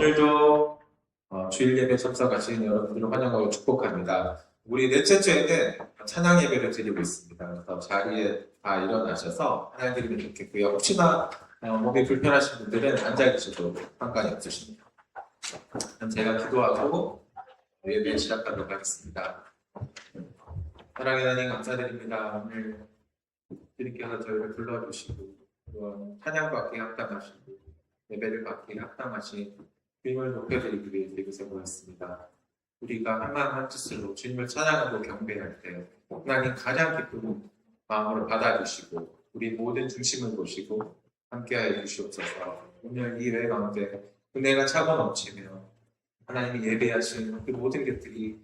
오늘도 주일 예배 접석하신 여러분들을 환영하고 축복합니다. 우리 넷째 주에는 찬양 예배를 드리고 있습니다. 그래서 자리에 다 일어나셔서 찬양 드리면 좋겠고요. 혹시나 몸이 불편하신 분들은 앉아 계셔도 상관이 없으십니다. 그럼 제가 기도하고 예배 시작하도록 하겠습니다. 사랑의 하나님 감사드립니다. 오늘 주님께서 저희를 불러주시고 또 찬양 받기에 합당하시고 예배를 받기에 합당하신 주님을 높여드리기 위해 이곳에 모였습니다. 우리가 한마음 뜻으로 주님을 찬양하고 경배할 때 하나님 가장 기쁜 마음으로 받아주시고 우리 모든 중심을 보시고 함께하여 주시옵소서. 오늘 이 예배 가운데 은혜가 차고 넘치며 하나님이 예배하신 그 모든 것들이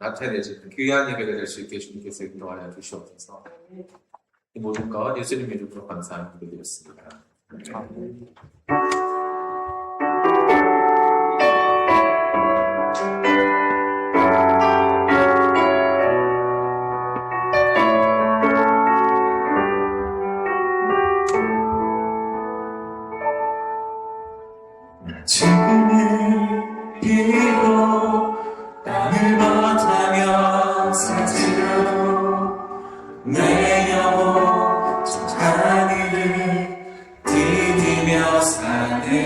나타내지는 귀한 예배가 될 수 있게 주님께서 인도하여 주시옵소서. 이 모든 것 예수님 이름으로 감사하며 드리겠습니다. 아멘. 지금은 비록 땅을 벗하며 살지라도 내 영혼 저 하늘을 디디며 사네.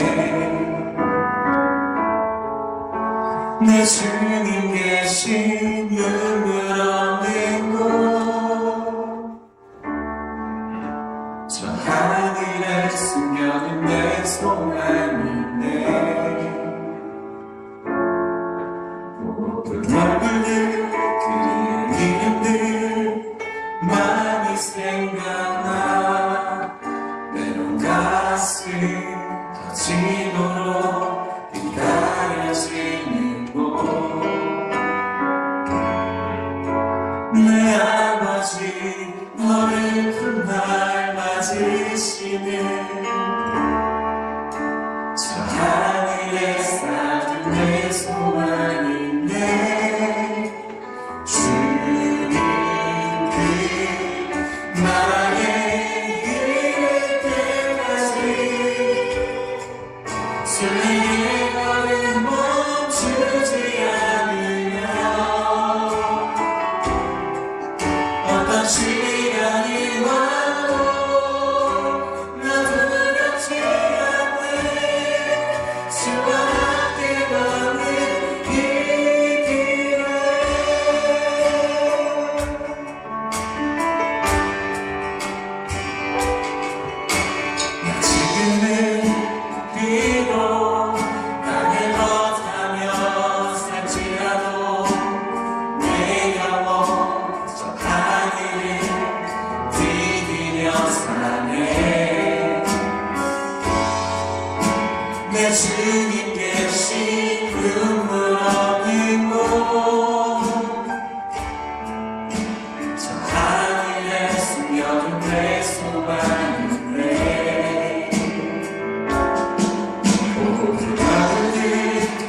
내 주님 계신 눈물 없는 곳, 저 하늘에 숨겨둔 내 소망이 얼굴들 그리운 이름들 많이 생각나. 때론 가슴 터지도록 기다려지는 곳, 내 아버지 너를 훗날 맞으시는 저 하늘에 쌓은 내 소망이 내 주님 계신 눈물 없는 곳, 저 하늘에 숨겨둔 내 소망인데 모든 가운데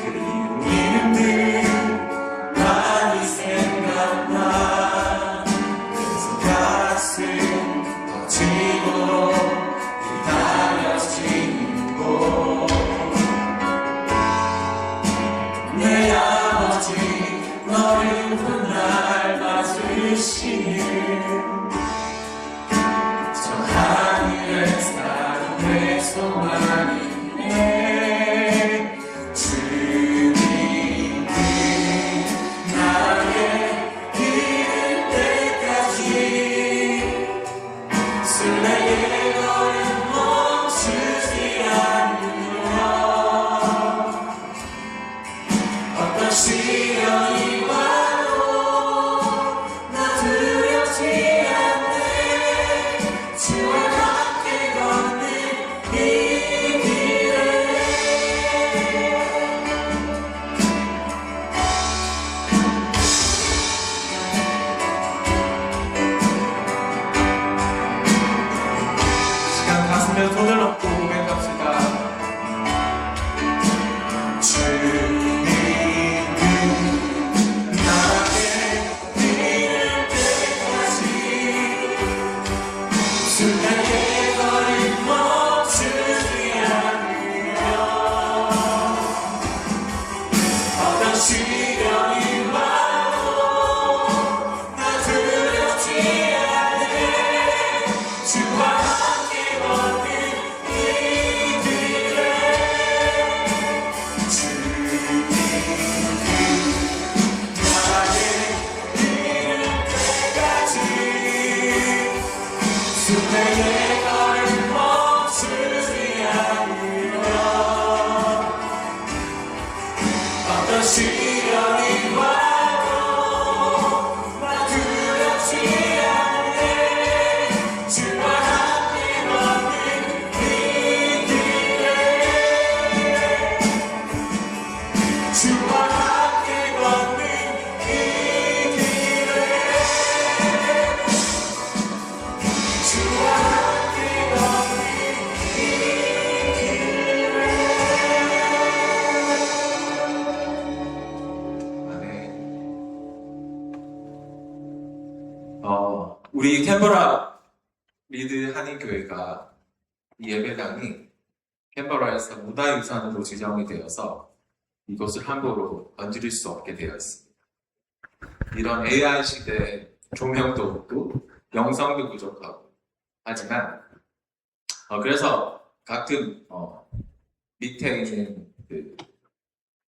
그리운 이름들 많이 생각나. 그래서 가슴 터지도록 기다려지는 곳, 내 아버지 너를 훗날 맞으시는 저 하늘에 쌓인 내 소망이네. 주님은 나의 이를 때까지 순례의 걸음 멈추지 않으려. 어떤 시련이 와도 나 두렵지 우리 캔버라 리드 한인교회가 이 예배당이 캔버라에서 문화유산으로 지정이 되어서 이것을 함부로 건드릴 수 없게 되어 있습니다. 이런 AI 시대에 조명도 없고 영상도 부족하고 하지만 그래서 가끔 밑에 있는 그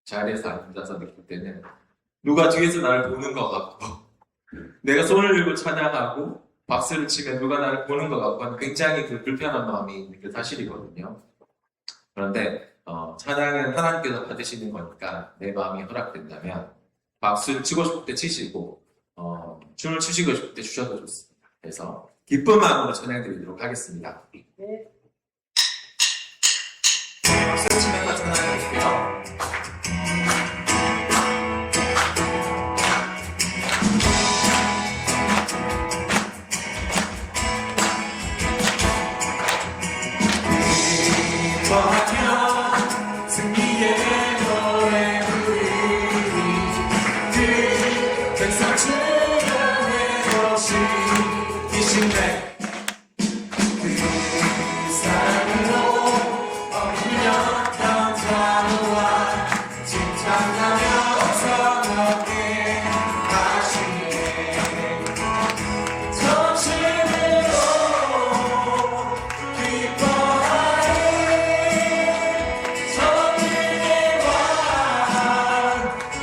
자리에서 앉아서 느낄 때는 누가 뒤에서 나를 보는 것 같고 내가 손을 들고 찬양하고 박수를 치면 누가 나를 보는 것 같고 굉장히 그 불편한 마음이 있는 게 사실이거든요. 그런데 찬양은 하나님께서 받으시는 거니까 내 마음이 허락된다면 박수를 치고 싶을 때 치시고 춤을 추시고 싶을 때 추셔도 좋습니다. 그래서 기쁜 마음으로 찬양 드리도록 하겠습니다. 박수 치면서 찬양 드릴게요. 기뻐하며 승리의 노래 부르리 그 백성 주변의 것이 이신네 그 사랑으로 어울렸던 자로와 칭찬하며 성하게 하시네 전심으로 기뻐하리 성령의 왕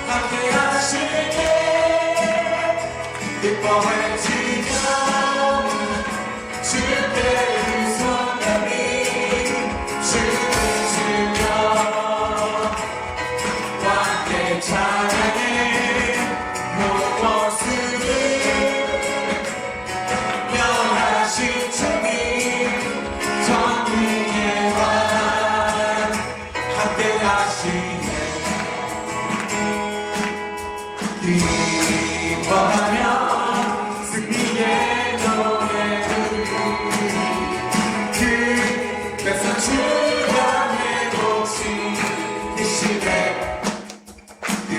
함께 하시네 기뻐해지며 주께 손담이 춤을 추며 함께 찬양해 모습을 명하신 주님 전능의 왕 함께 하시네 기뻐하며 승리의 노래 부르리 그 백성 주변의 곳이 계시네 그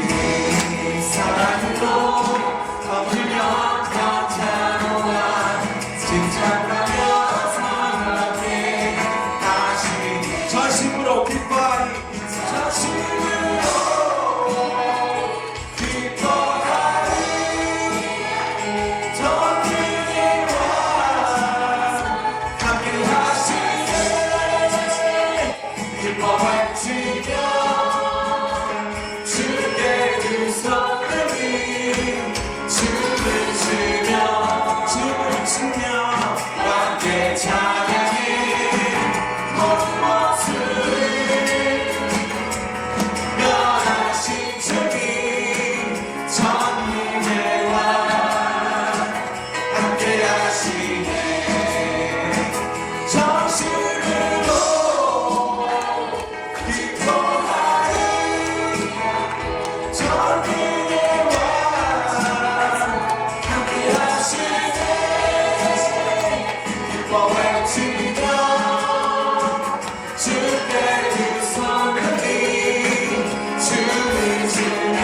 사랑으로 어울렸던 자로와 칭찬하며 성하게 하시니 전심으로 기뻐하리 전심으로 기뻐하리 전능의 왕 함께 하시네 기뻐할지며 주께 그 손들이 춤을 추며 함께 찬양해 모든 모습을 면하신 주님 전능의 왕 함께 하시네 정신으로 기뻐하리 전능의 왕 함께 하시네 기뻐해지며 주께 그 손들이 춤을 추며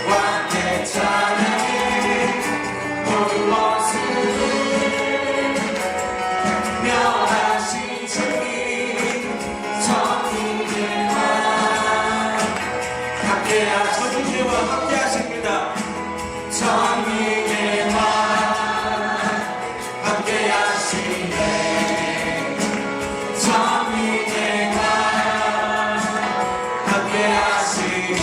함께 찬양해 모든 모습을 명하신 주님 전능의 왕 함께하 전능의 왕 함께 하십니다 전능의 왕 함께 하시네 전능의 왕 함께 하시네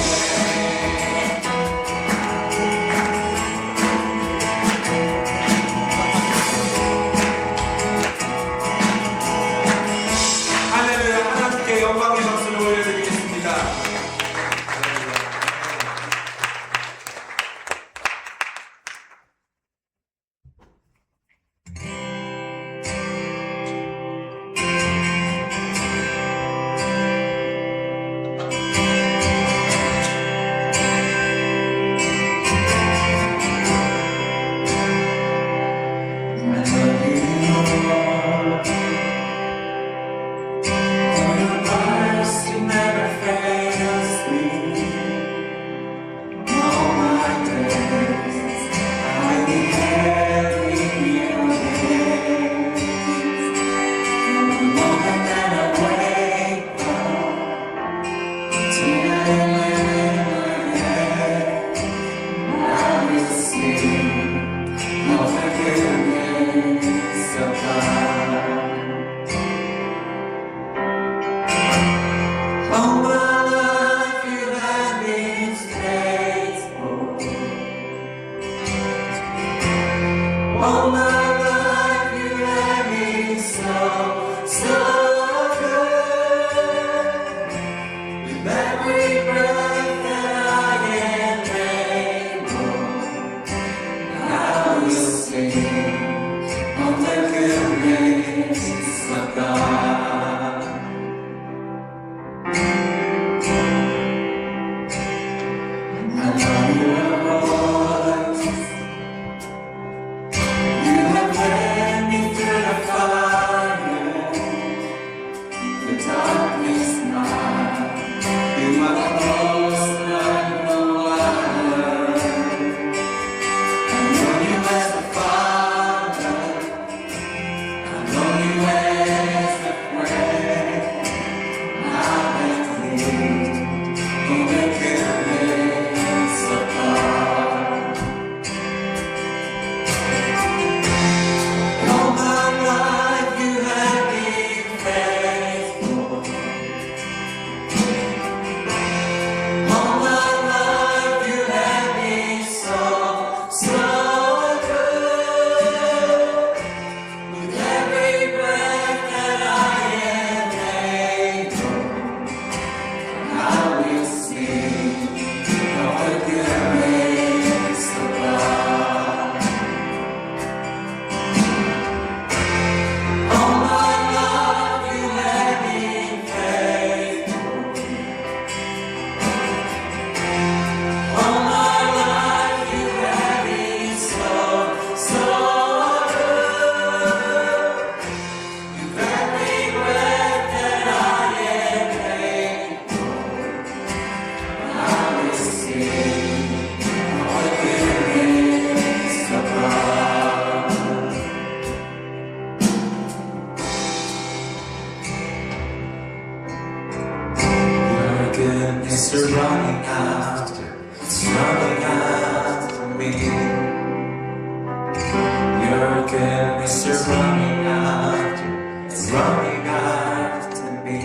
할렐루야 하나님께 영광의 박수를 올려드리겠습니다. running after, it's running after me. Your goodness is running after, it's running after me.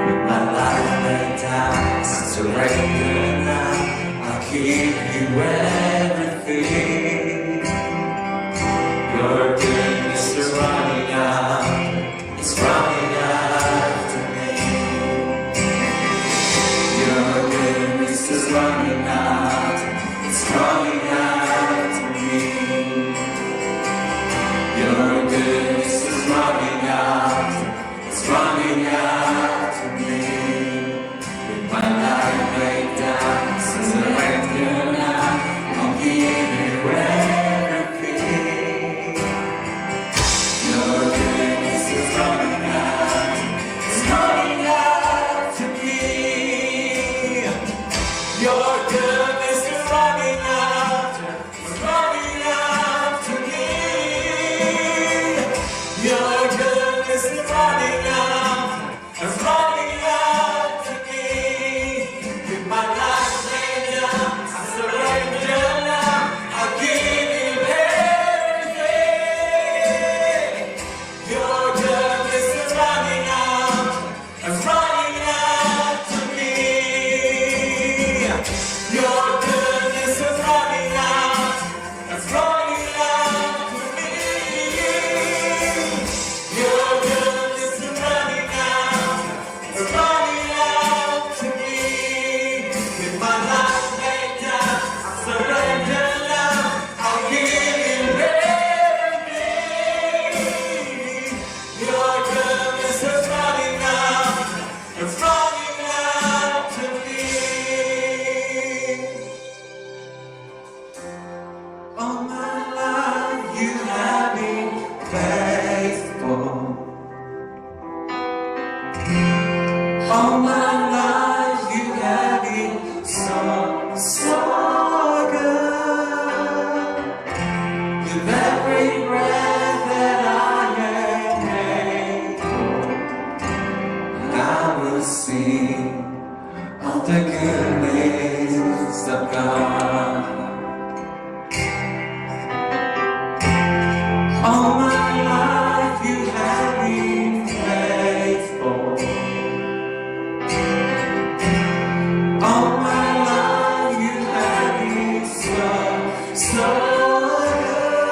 With my life laid down, I surrender now. I'll give you everything. Your goodness is running after, it's running after me. Your goodness is running after, it's running after me. Your goodness is running after, it's running after me. With my life laid down, I surrender now. I'll give you everything. Your goodness is running after, it's running after me. Your goodness is running after, it's running after me. Your goodness is running after, it's running after me. With my life laid down, I surrender now. I'll give you everything. Your goodness is running after, it's running after me. Your goodness is running after, it's running after me. Your goodness is running after, it's running after me. With my life laid down, I surrender now. I'll give you everything. Your goodness is running after, it's running after me. All my life you have been faithful. All my life you have been so good. With every breath that I am able, I will sing of the goodness of God. All my life you have been faithful. All my life you have been so good.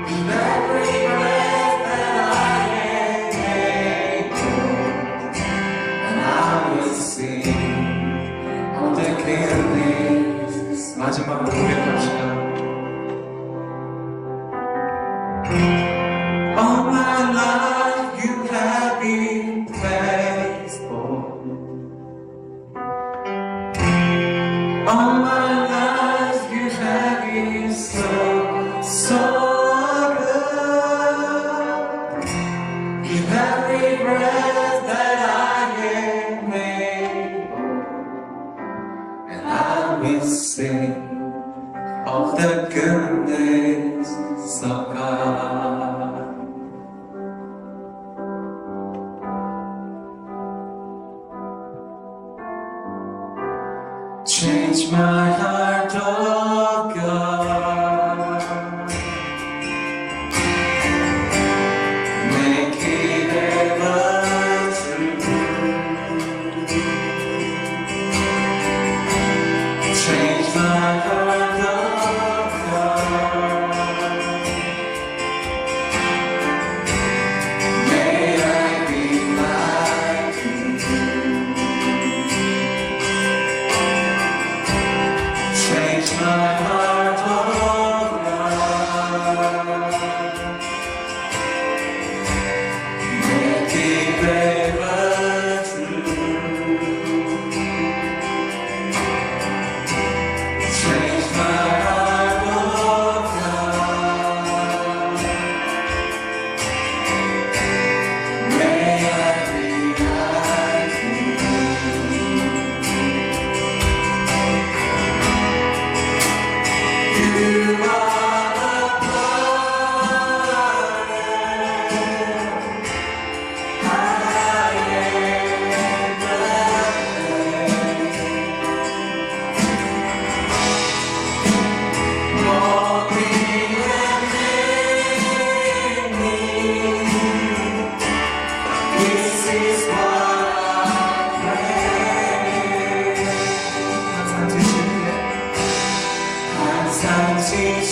With every breath that I am able, and I will sing of the goodness. 마지막으로 고백합시다. All my life you have been faithful. All my life you have been so good. With every breath that I am able, and I will sing of the goodness of God. Change my heart, oh God. Make it ever true. Change my heart, oh God. May I be like you. Change my heart.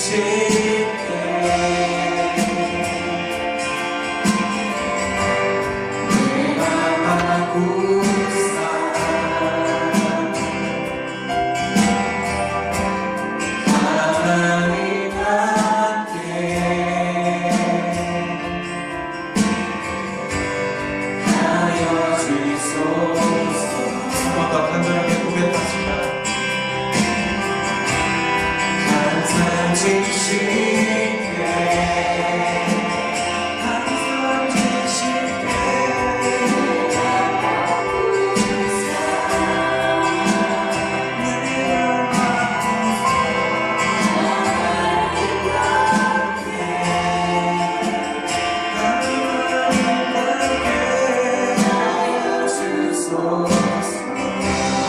쉽게 내가 바꾸사 하나님 함께 하여 주소서. 한 번 더 간절하게 고백합시다. 항상 지실게 항상 지실게 한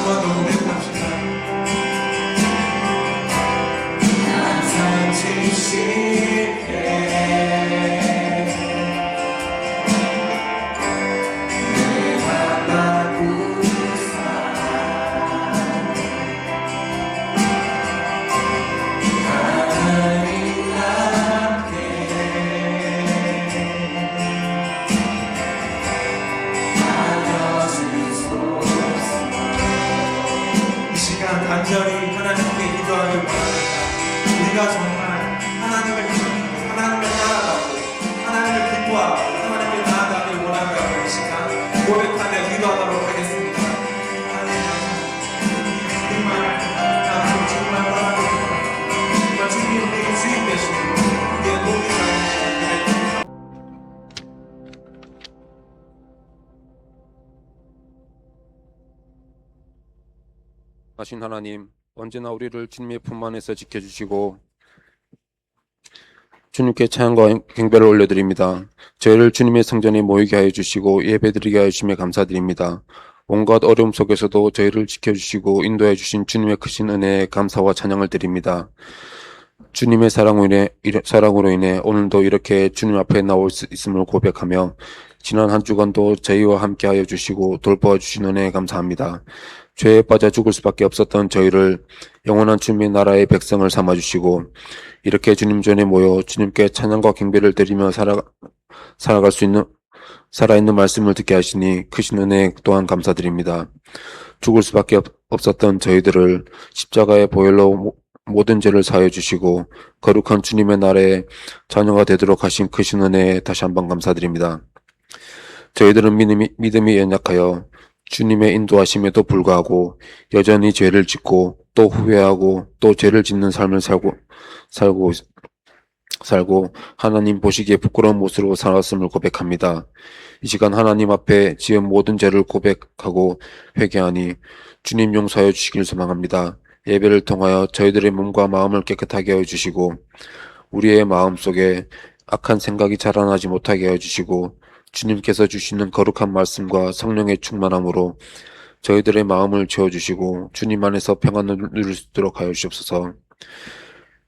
번 더 고백합시다. 항상 지실게 내가 바꾸사 하나님 함께 하여 주소서. 이 시간 간절히 하나님께 기도하길 바랍니다. 우리가 정말 하나님을 따라가고 하나님을 기뻐하고 하나님께 나아가길 원한다고 이 시간 고백하며 기도하도록 하겠습니다. 하나님, 정말 앞으로 정말 바라고 정말 주님 우리에게 주인 되시고 우리의 도움이 되시고 하신 하나님, 언제나 우리를 주님의 품 안에서 지켜주시고 주님께 찬양과 경배를 올려드립니다. 저희를 주님의 성전에 모이게 하여 주시고 예배드리게 하여 주심에 감사드립니다. 온갖 어려움 속에서도 저희를 지켜주시고 인도해 주신 주님의 크신 은혜에 감사와 찬양을 드립니다. 주님의 사랑으로 인해 오늘도 이렇게 주님 앞에 나올 수 있음을 고백하며 지난 한 주간도 저희와 함께하여 주시고 돌보아 주신 은혜에 감사합니다. 죄에 빠져 죽을 수밖에 없었던 저희를 영원한 주님의 나라의 백성을 삼아주시고 이렇게 주님 전에 모여 주님께 찬양과 경배를 드리며 살아갈 수 있는 살아있는 말씀을 듣게 하시니 크신 은혜 또한 감사드립니다. 죽을 수밖에 없었던 저희들을 십자가의 보혈로 모든 죄를 사하여 주시고 거룩한 주님의 나라의 자녀가 되도록 하신 크신 은혜에 다시 한번 감사드립니다. 저희들은 믿음이 연약하여 주님의 인도하심에도 불구하고 여전히 죄를 짓고 또 후회하고 또 죄를 짓는 삶을 살고 하나님 보시기에 부끄러운 모습으로 살았음을 고백합니다. 이 시간 하나님 앞에 지은 모든 죄를 고백하고 회개하니 주님 용서하여 주시길 소망합니다. 예배를 통하여 저희들의 몸과 마음을 깨끗하게 하여 주시고 우리의 마음 속에 악한 생각이 자라나지 못하게 하여 주시고 주님께서 주시는 거룩한 말씀과 성령의 충만함으로 저희들의 마음을 채워주시고 주님 안에서 평안을 누릴 수 있도록 하여 주옵소서.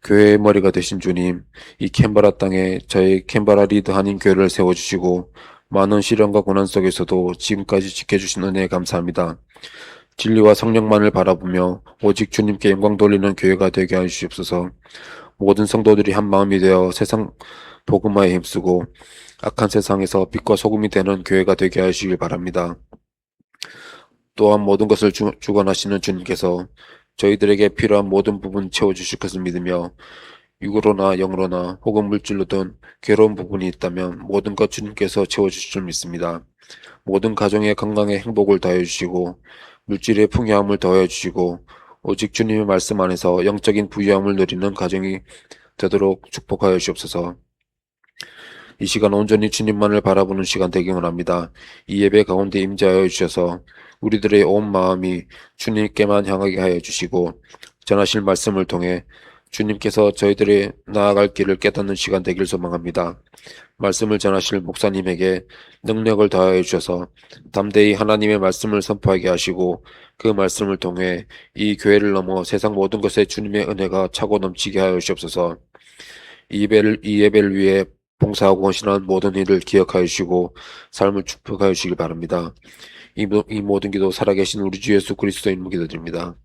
교회의 머리가 되신 주님, 이 캔버라 땅에 저희 캔버라 리드 한인 교회를 세워주시고 많은 시련과 고난 속에서도 지금까지 지켜주신 은혜에 감사합니다. 진리와 성령만을 바라보며 오직 주님께 영광 돌리는 교회가 되게 하여 주시옵소서. 모든 성도들이 한 마음이 되어 세상 복음화에 힘쓰고 악한 세상에서 빛과 소금이 되는 교회가 되게 하시길 바랍니다. 또한 모든 것을 주관하시는 주님께서 저희들에게 필요한 모든 부분 채워주실 것을 믿으며 육으로나 영으로나 혹은 물질로든 괴로운 부분이 있다면 모든 것 주님께서 채워주실 줄 믿습니다. 모든 가정의 건강에 행복을 더해 주시고 물질의 풍요함을 더해 주시고 오직 주님의 말씀 안에서 영적인 부유함을 누리는 가정이 되도록 축복하여 주옵소서. 이 시간 온전히 주님만을 바라보는 시간 되기 원합니다. 이 예배 가운데 임재하여 주셔서 우리들의 온 마음이 주님께만 향하게 하여 주시고 전하실 말씀을 통해 주님께서 저희들의 나아갈 길을 깨닫는 시간 되길 소망합니다. 말씀을 전하실 목사님에게 능력을 더하여 주셔서 담대히 하나님의 말씀을 선포하게 하시고 그 말씀을 통해 이 교회를 넘어 세상 모든 것에 주님의 은혜가 차고 넘치게 하여 주옵소서. 이 예배를 위해 봉사하고 헌신한 모든 일을 기억하여 주시고 삶을 축복하여 주시길 바랍니다. 이 모든 기도 살아계신 우리 주 예수 그리스도의 이름으로 기도드립니다.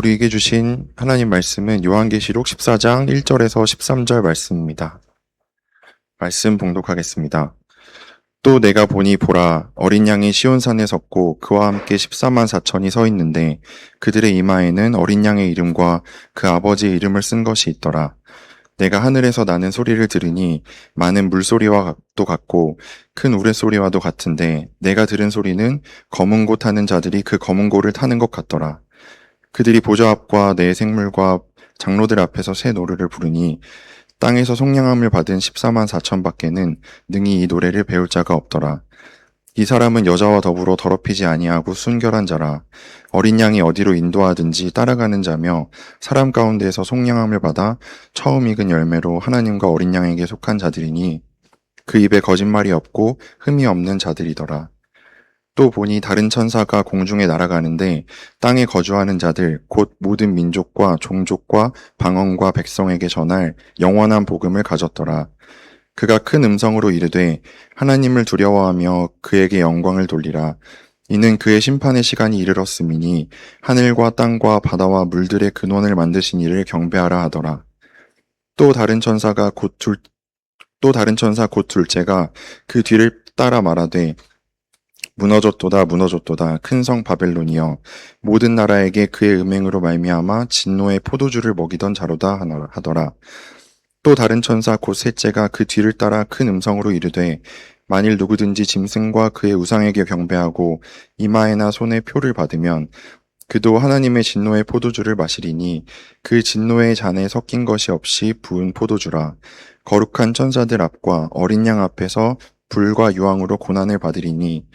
우리에게 주신 하나님 말씀은 요한계시록 14장 1절에서 13절 말씀입니다. 말씀 봉독하겠습니다. 또 내가 보니 보라, 어린 양이 시온산에 섰고 그와 함께 14만 4천이 서 있는데 그들의 이마에는 어린 양의 이름과 그 아버지의 이름을 쓴 것이 있더라. 내가 하늘에서 나는 소리를 들으니 많은 물소리와도 같고 큰 우레소리와도 같은데 내가 들은 소리는 검은 고 타는 자들이 그 검은 고를 타는 것 같더라. 그들이 보좌 앞과 내 생물과 장로들 앞에서 새 노래를 부르니 땅에서 속량함을 받은 14만 4천 밖에는 능히 이 노래를 배울 자가 없더라. 이 사람은 여자와 더불어 더럽히지 아니하고 순결한 자라. 어린 양이 어디로 인도하든지 따라가는 자며 사람 가운데에서 속량함을 받아 처음 익은 열매로 하나님과 어린 양에게 속한 자들이니 그 입에 거짓말이 없고 흠이 없는 자들이더라. 또 보니 다른 천사가 공중에 날아가는데 땅에 거주하는 자들 곧 모든 민족과 종족과 방언과 백성에게 전할 영원한 복음을 가졌더라. 그가 큰 음성으로 이르되 하나님을 두려워하며 그에게 영광을 돌리라. 이는 그의 심판의 시간이 이르렀음이니 하늘과 땅과 바다와 물들의 근원을 만드신 이를 경배하라 하더라. 또 다른 천사 곧 둘째가 그 뒤를 따라 말하되 무너졌도다 무너졌도다 큰 성 바벨론이여 모든 나라에게 그의 음행으로 말미암아 진노의 포도주를 먹이던 자로다 하더라. 또 다른 천사 곧 셋째가 그 뒤를 따라 큰 음성으로 이르되 만일 누구든지 짐승과 그의 우상에게 경배하고 이마에나 손에 표를 받으면 그도 하나님의 진노의 포도주를 마시리니 그 진노의 잔에 섞인 것이 없이 부은 포도주라. 거룩한 천사들 앞과 어린 양 앞에서 불과 유황으로 고난을 받으리니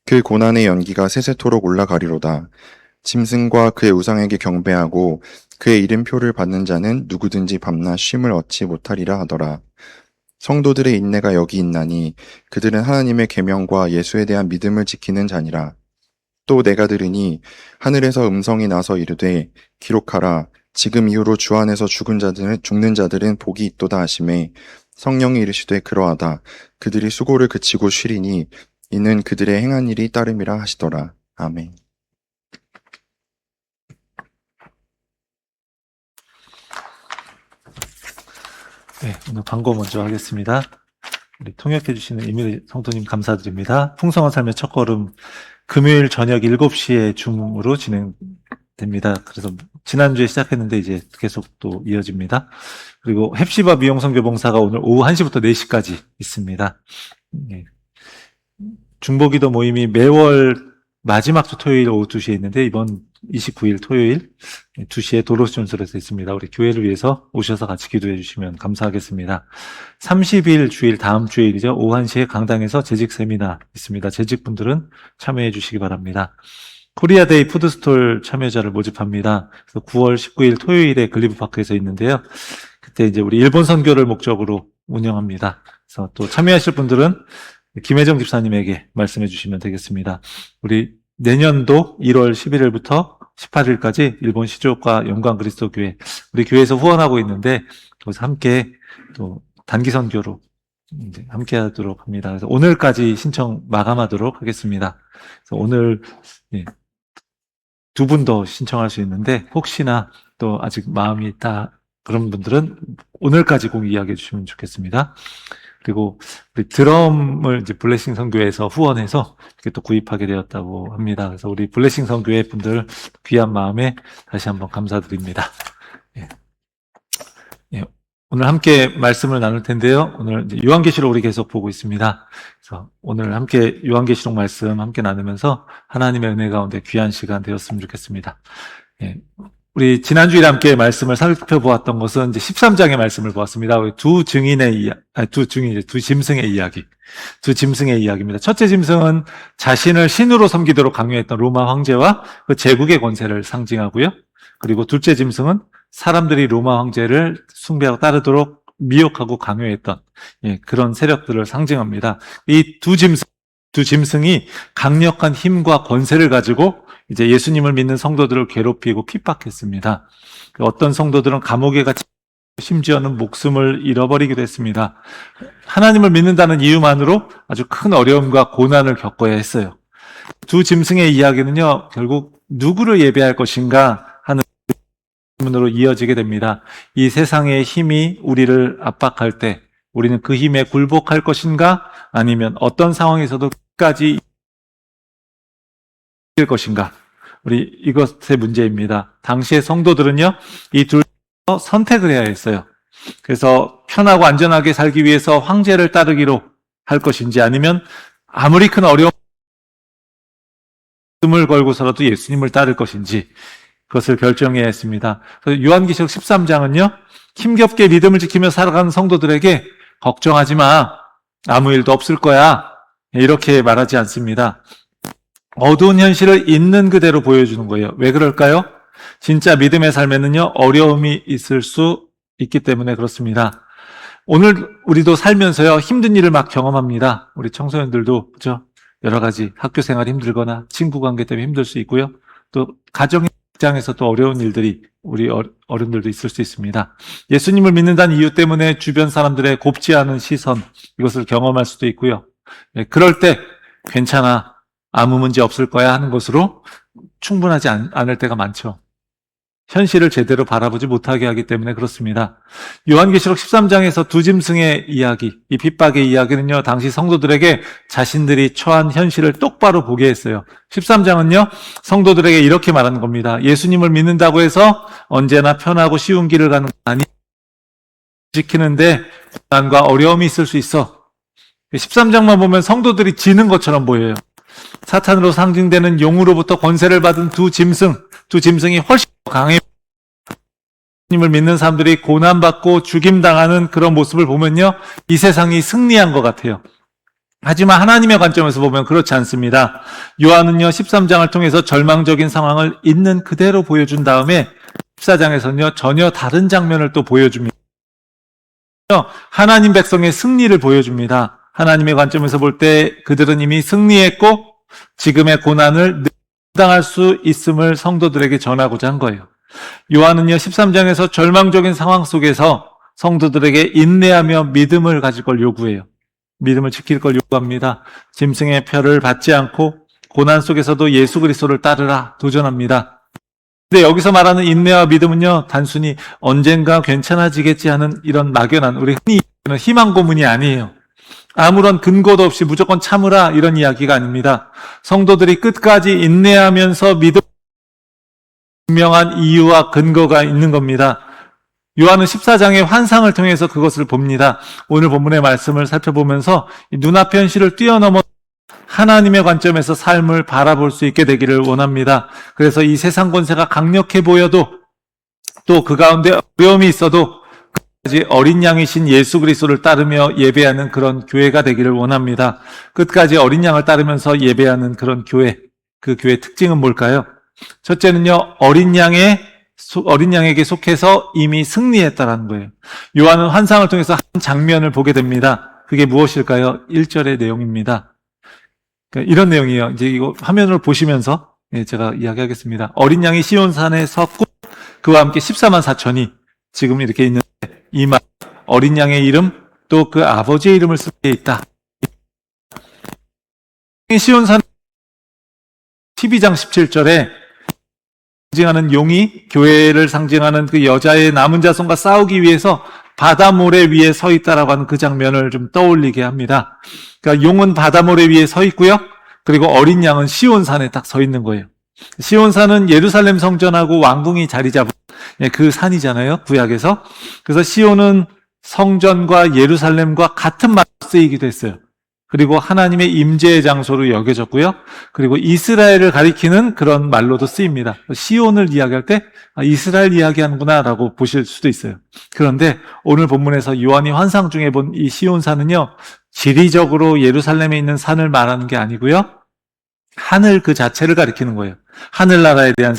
그 고난의 연기가 세세토록 올라가리로다. 짐승과 그의 우상에게 경배하고 그의 이름표를 받는 자는 누구든지 밤낮 쉼을 얻지 못하리라 하더라. 성도들의 인내가 여기 있나니 그들은 하나님의 계명과 예수에 대한 믿음을 지키는 자니라. 또 내가 들으니 하늘에서 음성이 나서 이르되 기록하라. 지금 이후로 주 안에서 죽는 자들은 복이 있도다 하시매 성령이 이르시되 그러하다. 그들이 수고를 그치고 쉬리니 이는 그들의 행한 일이 따름이라 하시더라. 아멘. 네, 오늘 광고 먼저 하겠습니다. 우리 통역해 주시는 이민희 성도님 감사드립니다. 풍성한 삶의 첫걸음 금요일 저녁 7시에 줌으로 진행됩니다. 그래서 지난주에 시작했는데 이제 계속 또 이어집니다. 그리고 헵시바 미용성교봉사가 오늘 오후 1시부터 4시까지 있습니다. 네. 중보기도 모임이 매월 마지막 주 토요일 오후 2시에 있는데 이번 29일 토요일 2시에 도로시온솔에서 있습니다. 우리 교회를 위해서 오셔서 같이 기도해 주시면 감사하겠습니다. 30일 주일 다음 주일이죠. 오후 1시에 강당에서 재직 세미나 있습니다. 재직분들은 참여해 주시기 바랍니다. 코리아데이 푸드스톨 참여자를 모집합니다. 그래서 9월 19일 토요일에 글리브파크에서 있는데요. 그때 이제 우리 일본 선교를 목적으로 운영합니다. 그래서 또 참여하실 분들은 김혜정 집사님에게 말씀해 주시면 되겠습니다. 우리 내년도 1월 11일부터 18일까지 일본 시조과 영광 그리스도 교회 우리 교회에서 후원하고 있는데 거기서 함께 또 단기 선교로 이제 함께 하도록 합니다. 그래서 오늘까지 신청 마감하도록 하겠습니다. 그래서 오늘 두 분 더 신청할 수 있는데 혹시나 또 아직 마음이 있다 그런 분들은 오늘까지 꼭 이야기해 주시면 좋겠습니다. 그리고 우리 드럼을 이제 블레싱 선교회에서 후원해서 이렇게 또 구입하게 되었다고 합니다. 그래서 우리 블레싱 선교회 분들 귀한 마음에 다시 한번 감사드립니다. 예. 예. 오늘 함께 말씀을 나눌 텐데요. 오늘 이제 요한계시록 우리 계속 보고 있습니다. 그래서 오늘 함께 요한계시록 말씀 함께 나누면서 하나님의 은혜 가운데 귀한 시간 되었으면 좋겠습니다. 예. 우리 지난주에 함께 말씀을 살펴보았던 것은 이제 13장의 말씀을 보았습니다. 두 짐승의 이야기. 두 짐승의 이야기입니다. 첫째 짐승은 자신을 신으로 섬기도록 강요했던 로마 황제와 그 제국의 권세를 상징하고요. 그리고 둘째 짐승은 사람들이 로마 황제를 숭배하고 따르도록 미혹하고 강요했던 그런 세력들을 상징합니다. 이 두 짐승이 강력한 힘과 권세를 가지고 이제 예수님을 믿는 성도들을 괴롭히고 핍박했습니다. 어떤 성도들은 감옥에 갇혀 심지어는 목숨을 잃어버리기도 했습니다. 하나님을 믿는다는 이유만으로 아주 큰 어려움과 고난을 겪어야 했어요. 두 짐승의 이야기는요, 결국 누구를 예배할 것인가 하는 질문으로 이어지게 됩니다. 이 세상의 힘이 우리를 압박할 때 우리는 그 힘에 굴복할 것인가? 아니면 어떤 상황에서도 끝까지 이길 것인가? 우리 이것의 문제입니다. 당시의 성도들은요, 이 둘 선택을 해야 했어요. 그래서 편하고 안전하게 살기 위해서 황제를 따르기로 할 것인지, 아니면 아무리 큰 어려움을 걸고서라도 예수님을 따를 것인지, 그것을 결정해야 했습니다. 그래서 요한계시록 13장은요, 힘겹게 믿음을 지키며 살아가는 성도들에게 걱정하지 마, 아무 일도 없을 거야, 이렇게 말하지 않습니다. 어두운 현실을 있는 그대로 보여주는 거예요. 왜 그럴까요? 진짜 믿음의 삶에는요, 어려움이 있을 수 있기 때문에 그렇습니다. 오늘 우리도 살면서요, 힘든 일을 막 경험합니다. 우리 청소년들도, 그죠? 여러 가지 학교 생활이 힘들거나 친구 관계 때문에 힘들 수 있고요. 또 가정의 입장에서 또 어려운 일들이 우리 어른들도 있을 수 있습니다. 예수님을 믿는다는 이유 때문에 주변 사람들의 곱지 않은 시선, 이것을 경험할 수도 있고요. 그럴 때 괜찮아, 아무 문제 없을 거야 하는 것으로 충분하지 않을 때가 많죠. 현실을 제대로 바라보지 못하게 하기 때문에 그렇습니다. 요한계시록 13장에서 두 짐승의 이야기, 이 핍박의 이야기는요, 당시 성도들에게 자신들이 처한 현실을 똑바로 보게 했어요. 13장은요, 성도들에게 이렇게 말하는 겁니다. 예수님을 믿는다고 해서 언제나 편하고 쉬운 길을 가는 거 아니, 지키는데 고난과 어려움이 있을 수 있어. 13장만 보면 성도들이 지는 것처럼 보여요. 사탄으로 상징되는 용으로부터 권세를 받은 두 짐승이 훨씬 더 강해. 주님을 믿는 사람들이 고난받고 죽임당하는 그런 모습을 보면요, 이 세상이 승리한 것 같아요. 하지만 하나님의 관점에서 보면 그렇지 않습니다. 요한은요, 13장을 통해서 절망적인 상황을 있는 그대로 보여준 다음에 14장에서는요, 전혀 다른 장면을 또 보여줍니다. 하나님 백성의 승리를 보여줍니다. 하나님의 관점에서 볼 때 그들은 이미 승리했고 지금의 고난을 당할 수 있음을 성도들에게 전하고자 한 거예요. 요한은요, 13장에서 절망적인 상황 속에서 성도들에게 인내하며 믿음을 가질 걸 요구해요. 믿음을 지킬 걸 요구합니다. 짐승의 표를 받지 않고 고난 속에서도 예수 그리스도를 따르라 도전합니다. 근데 여기서 말하는 인내와 믿음은요, 단순히 언젠가 괜찮아지겠지 하는 이런 막연한, 우리 흔히 얘기하는 희망 고문이 아니에요. 아무런 근거도 없이 무조건 참으라, 이런 이야기가 아닙니다. 성도들이 끝까지 인내하면서 믿음, 분명한 이유와 근거가 있는 겁니다. 요한은 14장의 환상을 통해서 그것을 봅니다. 오늘 본문의 말씀을 살펴보면서 눈앞의 현실을 뛰어넘어 하나님의 관점에서 삶을 바라볼 수 있게 되기를 원합니다. 그래서 이 세상 권세가 강력해 보여도, 또 그 가운데 어려움이 있어도 끝까지 어린 양이신 예수 그리스도를 따르며 예배하는 그런 교회가 되기를 원합니다. 끝까지 어린 양을 따르면서 예배하는 그런 교회, 그 교회의 특징은 뭘까요? 첫째는요, 어린 양에게 속해서 이미 승리했다라는 거예요. 요한은 환상을 통해서 한 장면을 보게 됩니다. 그게 무엇일까요? 1절의 내용입니다. 그러니까 이런 내용이에요. 이제 이거 화면을 보시면서 제가 이야기하겠습니다. 어린 양이 시온산에 섰고 그와 함께 14만 4천이 지금 이렇게 있는데, 이 말, 어린 양의 이름, 또 그 아버지의 이름을 쓰게 있다. 시온산 12장 17절에 상징하는 용이 교회를 상징하는 그 여자의 남은 자손과 싸우기 위해서 바다 모래 위에 서 있다라고 하는 그 장면을 좀 떠올리게 합니다. 그러니까 용은 바다 모래 위에 서 있고요. 그리고 어린 양은 시온산에 딱 서 있는 거예요. 시온산은 예루살렘 성전하고 왕궁이 자리 잡은 그 산이잖아요, 구약에서. 그래서 시온은 성전과 예루살렘과 같은 말로 쓰이기도 했어요. 그리고 하나님의 임재의 장소로 여겨졌고요. 그리고 이스라엘을 가리키는 그런 말로도 쓰입니다. 시온을 이야기할 때 이스라엘 이야기하는구나 라고 보실 수도 있어요. 그런데 오늘 본문에서 요한이 환상 중에 본 이 시온산은요, 지리적으로 예루살렘에 있는 산을 말하는 게 아니고요, 하늘 그 자체를 가리키는 거예요. 하늘나라에 대한.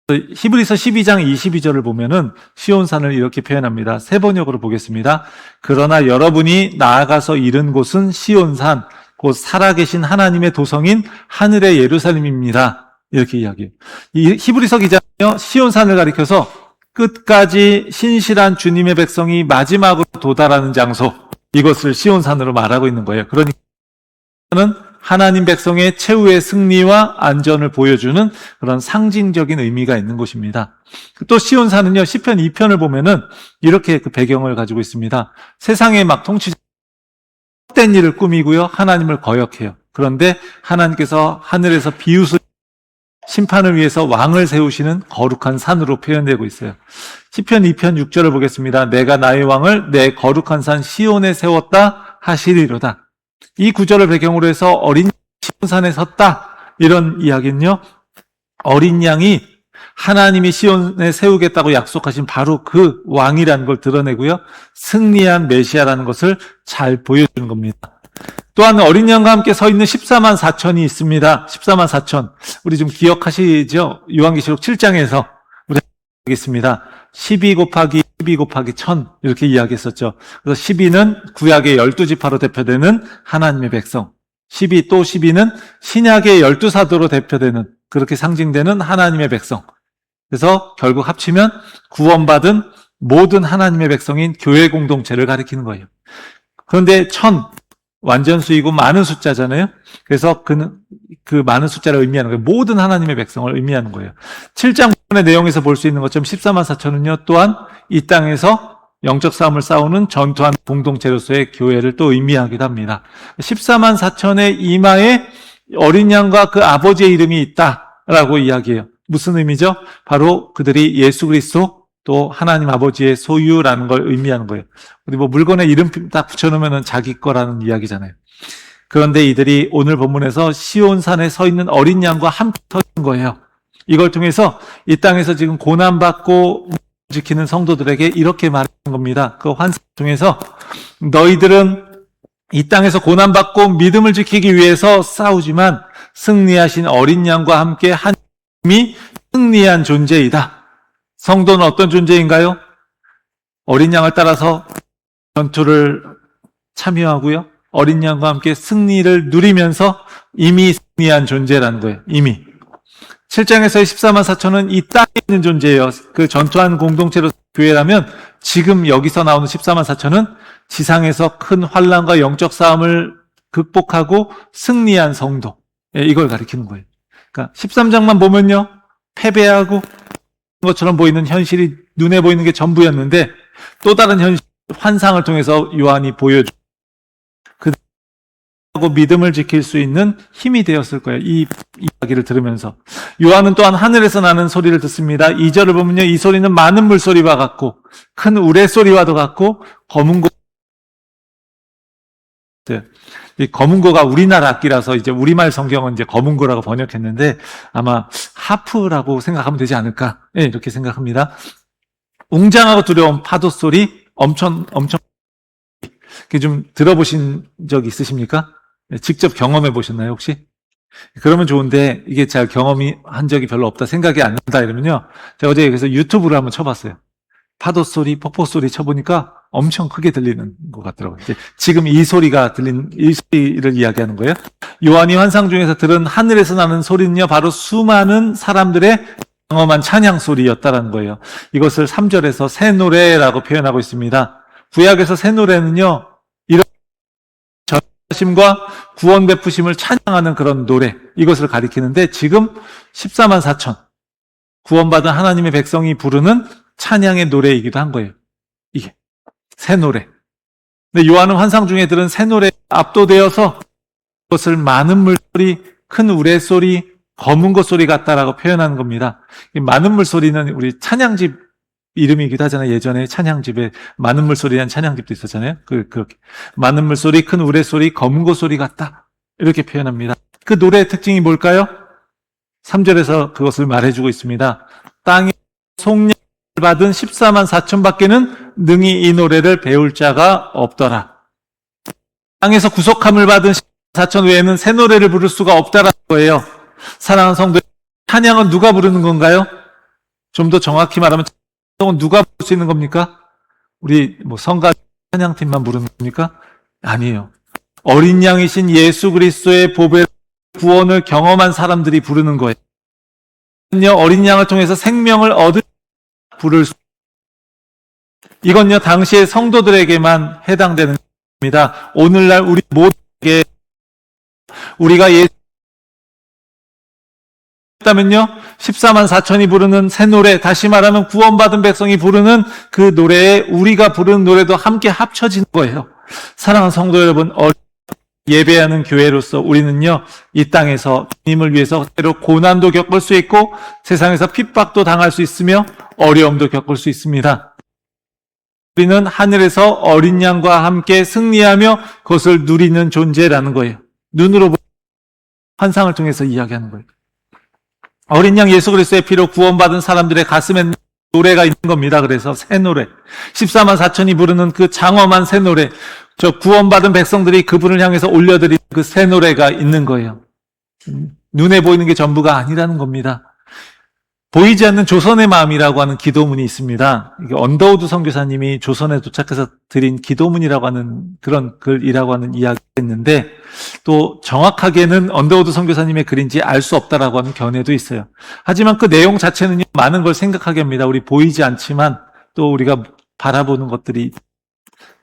히브리서 12장 22절을 보면은 시온산을 이렇게 표현합니다. 세 번역으로 보겠습니다. 그러나 여러분이 나아가서 이른 곳은 시온산, 곧 살아계신 하나님의 도성인 하늘의 예루살렘입니다. 이렇게 이야기해요. 이 히브리서 기자는요, 시온산을 가리켜서 끝까지 신실한 주님의 백성이 마지막으로 도달하는 장소, 이것을 시온산으로 말하고 있는 거예요. 그러니까 하나님 백성의 최후의 승리와 안전을 보여주는 그런 상징적인 의미가 있는 곳입니다. 또 시온산은요, 시편 2편을 보면은 이렇게 그 배경을 가지고 있습니다. 세상에 막 헛된 일을 꾸미고요, 하나님을 거역해요. 그런데 하나님께서 하늘에서 비웃을 심판을 위해서 왕을 세우시는 거룩한 산으로 표현되고 있어요. 시편 2편 6절을 보겠습니다. 내가 나의 왕을 내 거룩한 산 시온에 세웠다 하시리로다. 이 구절을 배경으로 해서 어린 시온산에 섰다, 이런 이야기는요, 어린 양이 하나님이 시온에 세우겠다고 약속하신 바로 그 왕이라는 걸 드러내고요, 승리한 메시아라는 것을 잘 보여주는 겁니다. 또한 어린 양과 함께 서 있는 14만 4천이 있습니다. 14만 4천. 우리 좀 기억하시죠? 요한계시록 7장에서 우리 하겠습니다. 12 곱하기 12 곱하기 1000 이렇게 이야기했었죠. 그래서 12는 구약의 12지파로 대표되는 하나님의 백성. 12 또 12는 신약의 12사도로 대표되는, 그렇게 상징되는 하나님의 백성. 그래서 결국 합치면 구원받은 모든 하나님의 백성인 교회 공동체를 가리키는 거예요. 그런데 1000, 완전수이고 많은 숫자잖아요. 그래서 그 많은 숫자를 의미하는 거예요. 모든 하나님의 백성을 의미하는 거예요. 7장 의 내용에서 볼 수 있는 것처럼 14만 4천은요, 또한 이 땅에서 영적 싸움을 싸우는 전투한 공동체로서의 교회를 또 의미하기도 합니다. 14만 4천의 이마에 어린 양과 그 아버지의 이름이 있다라고 이야기해요. 무슨 의미죠? 바로 그들이 예수 그리스도 또 하나님 아버지의 소유라는 걸 의미하는 거예요. 우리 뭐 물건에 이름 딱 붙여놓으면 자기 거라는 이야기잖아요. 그런데 이들이 오늘 본문에서 시온산에 서 있는 어린 양과 함께 서 있는 거예요. 이걸 통해서 이 땅에서 지금 고난받고 지키는 성도들에게 이렇게 말하는 겁니다. 그 환상을 통해서 너희들은 이 땅에서 고난받고 믿음을 지키기 위해서 싸우지만 승리하신 어린 양과 함께 하나님이 승리한 존재이다. 성도는 어떤 존재인가요? 어린 양을 따라서 전투를 참여하고요, 어린 양과 함께 승리를 누리면서 이미 승리한 존재라는 거예요. 이미. 7장에서의 14만 4천은 이 땅에 있는 존재예요. 그 전투한 공동체로 교회라면 지금 여기서 나오는 14만 4천은 지상에서 큰 환난과 영적 싸움을 극복하고 승리한 성도, 이걸 가리키는 거예요. 그러니까 13장만 보면요, 패배하고 것처럼 보이는 현실이 눈에 보이는 게 전부였는데 또 다른 현실, 환상을 통해서 요한이 보여주고 그들하고 믿음을 지킬 수 있는 힘이 되었을 거예요. 이 이야기를 들으면서 요한은 또한 하늘에서 나는 소리를 듣습니다. 2절을 보면요, 이 소리는 많은 물소리와 같고 큰 우레소리와도 같고 검은고, 이 검은고가 우리나라 악기라서 이제 우리말 성경은 이제 검은고라고 번역했는데 아마 하프라고 생각하면 되지 않을까, 이렇게 생각합니다. 웅장하고 두려운 파도 소리, 엄청 좀 들어보신 적 있으십니까? 직접 경험해 보셨나요, 혹시? 그러면 좋은데 이게 제가 경험이 한 적이 별로 없다, 생각이 안 난다 이러면요, 제가 어제 그래서 유튜브를 한번 쳐봤어요. 파도 소리, 폭포 소리 쳐보니까 엄청 크게 들리는 것 같더라고요. 이제 지금 이 소리가 들린 이 소리를 이야기하는 거예요. 요한이 환상 중에서 들은 하늘에서 나는 소리는요, 바로 수많은 사람들의 경험한 찬양 소리였다라는 거예요. 이것을 3절에서 새 노래라고 표현하고 있습니다. 구약에서 새 노래는요, 이런 전하심과 구원 베푸심을 찬양하는 그런 노래, 이것을 가리키는데 지금 14만 4천 구원받은 하나님의 백성이 부르는 찬양의 노래이기도 한 거예요. 이게 새 노래. 근데 요한은 환상 중에 들은 새 노래에 압도되어서 그것을 많은 물소리, 큰 우레소리, 검은 것 소리 같다라고 표현하는 겁니다. 이 많은 물소리는 우리 찬양집 이름이기도 하잖아요. 예전에 찬양집에 많은 물소리라는 찬양집도 있었잖아요. 그렇게 많은 물소리, 큰 우레소리, 검은 것 소리 같다, 이렇게 표현합니다. 그 노래의 특징이 뭘까요? 3절에서 그것을 말해주고 있습니다. 땅에 속량을 받은 14만 4천 밖에는 능히 이 노래를 배울 자가 없더라. 땅에서 구속함을 받은 14만 4천 외에는 새 노래를 부를 수가 없다라는 거예요. 사랑하는 성도, 찬양은 누가 부르는 건가요? 좀 더 정확히 말하면 찬양은 누가 부를 수 있는 겁니까? 우리 뭐 성가 찬양팀만 부르는 겁니까? 아니에요. 어린 양이신 예수 그리스도의 보배 구원을 경험한 사람들이 부르는 거예요. 어린 양을 통해서 생명을 얻을 부를 수. 이건요, 당시의 성도들에게만 해당되는 겁니다. 오늘날 우리 모두에게 우리가 다면요 14만 4천이 부르는 새 노래, 다시 말하면 구원받은 백성이 부르는 그 노래에 우리가 부르는 노래도 함께 합쳐진 거예요. 사랑하는 성도 여러분, 예배하는 교회로서 우리는요 이 땅에서 주님을 위해서 때로 고난도 겪을 수 있고 세상에서 핍박도 당할 수 있으며 어려움도 겪을 수 있습니다. 우리는 하늘에서 어린 양과 함께 승리하며 그것을 누리는 존재라는 거예요. 눈으로 보는 환상을 통해서 이야기하는 거예요. 어린 양 예수 그리스도의 피로 구원받은 사람들의 가슴엔 노래가 있는 겁니다. 그래서 새 노래, 14만 4천이 부르는 그 장엄한 새 노래, 저 구원받은 백성들이 그분을 향해서 올려드린 그 새 노래가 있는 거예요. 눈에 보이는 게 전부가 아니라는 겁니다. 보이지 않는 조선의 마음이라고 하는 기도문이 있습니다. 이게 언더우드 선교사님이 조선에 도착해서 드린 기도문이라고 하는 그런 글이라고 하는 이야기가 있는데, 또 정확하게는 언더우드 선교사님의 글인지 알 수 없다라고 하는 견해도 있어요. 하지만 그 내용 자체는 많은 걸 생각하게 합니다. 우리 보이지 않지만 또 우리가 바라보는 것들이,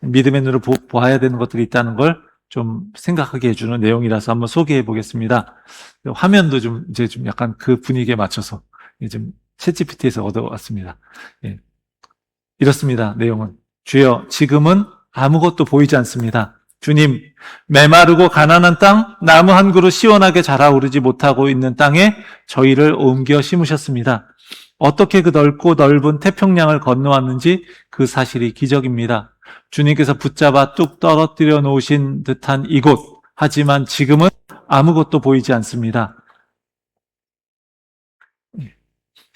믿음의 눈으로 보아야 되는 것들이 있다는 걸 좀 생각하게 해주는 내용이라서 한번 소개해 보겠습니다. 화면도 좀 이제 좀 약간 그 분위기에 맞춰서 좀 챗GPT에서 얻어왔습니다. 예. 이렇습니다. 내용은, 주여 지금은 아무것도 보이지 않습니다. 주님, 메마르고 가난한 땅, 나무 한 그루 시원하게 자라오르지 못하고 있는 땅에 저희를 옮겨 심으셨습니다. 어떻게 그 넓고 넓은 태평양을 건너왔는지 그 사실이 기적입니다. 주님께서 붙잡아 뚝 떨어뜨려 놓으신 듯한 이곳, 하지만 지금은 아무것도 보이지 않습니다.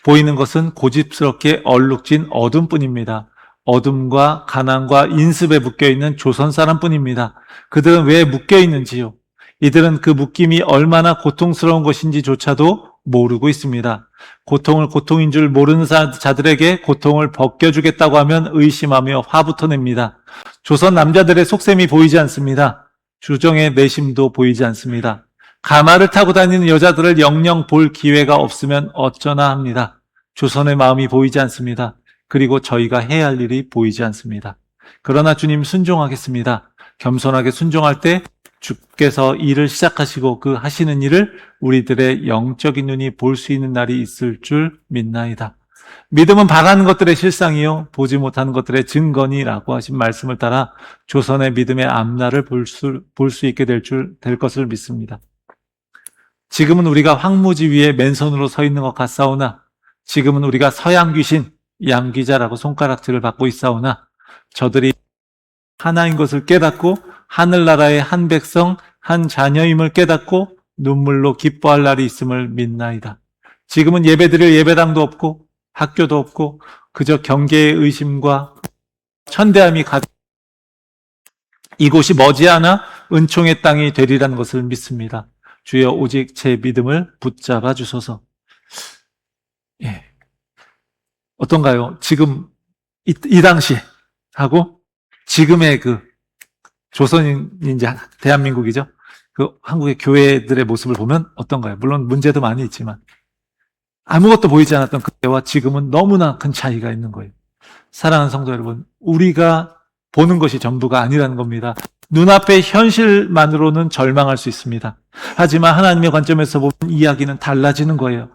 보이는 것은 고집스럽게 얼룩진 어둠뿐입니다. 어둠과 가난과 인습에 묶여있는 조선 사람뿐입니다. 그들은 왜 묶여있는지요? 이들은 그 묶임이 얼마나 고통스러운 것인지조차도 모르고 있습니다. 고통을 고통인 줄 모르는 자들에게 고통을 벗겨주겠다고 하면 의심하며 화부터 냅니다. 조선 남자들의 속셈이 보이지 않습니다. 주정의 내심도 보이지 않습니다. 가마를 타고 다니는 여자들을 영영 볼 기회가 없으면 어쩌나 합니다. 조선의 마음이 보이지 않습니다. 그리고 저희가 해야 할 일이 보이지 않습니다. 그러나 주님 순종하겠습니다. 겸손하게 순종할 때 주께서 일을 시작하시고 그 하시는 일을 우리들의 영적인 눈이 볼 수 있는 날이 있을 줄 믿나이다. 믿음은 바라는 것들의 실상이요 보지 못하는 것들의 증거니라고 하신 말씀을 따라 조선의 믿음의 앞날을 볼 수 있게 될 것을 믿습니다. 지금은 우리가 황무지 위에 맨손으로 서 있는 것 같사오나, 지금은 우리가 서양 귀신, 양귀자라고 손가락질을 받고 있사오나, 저들이 하나인 것을 깨닫고 하늘나라의 한 백성, 한 자녀임을 깨닫고 눈물로 기뻐할 날이 있음을 믿나이다. 지금은 예배드릴 예배당도 없고 학교도 없고 그저 경계의 의심과 천대함이 가득, 이곳이 머지않아 은총의 땅이 되리라는 것을 믿습니다. 주여 오직 제 믿음을 붙잡아 주소서. 예. 어떤가요? 지금 이 당시 하고 지금의 그 조선인지 대한민국이죠. 그 한국의 교회들의 모습을 보면 어떤가요? 물론 문제도 많이 있지만 아무것도 보이지 않았던 그때와 지금은 너무나 큰 차이가 있는 거예요. 사랑하는 성도 여러분, 우리가 보는 것이 전부가 아니라는 겁니다. 눈앞의 현실만으로는 절망할 수 있습니다. 하지만 하나님의 관점에서 보면 이야기는 달라지는 거예요.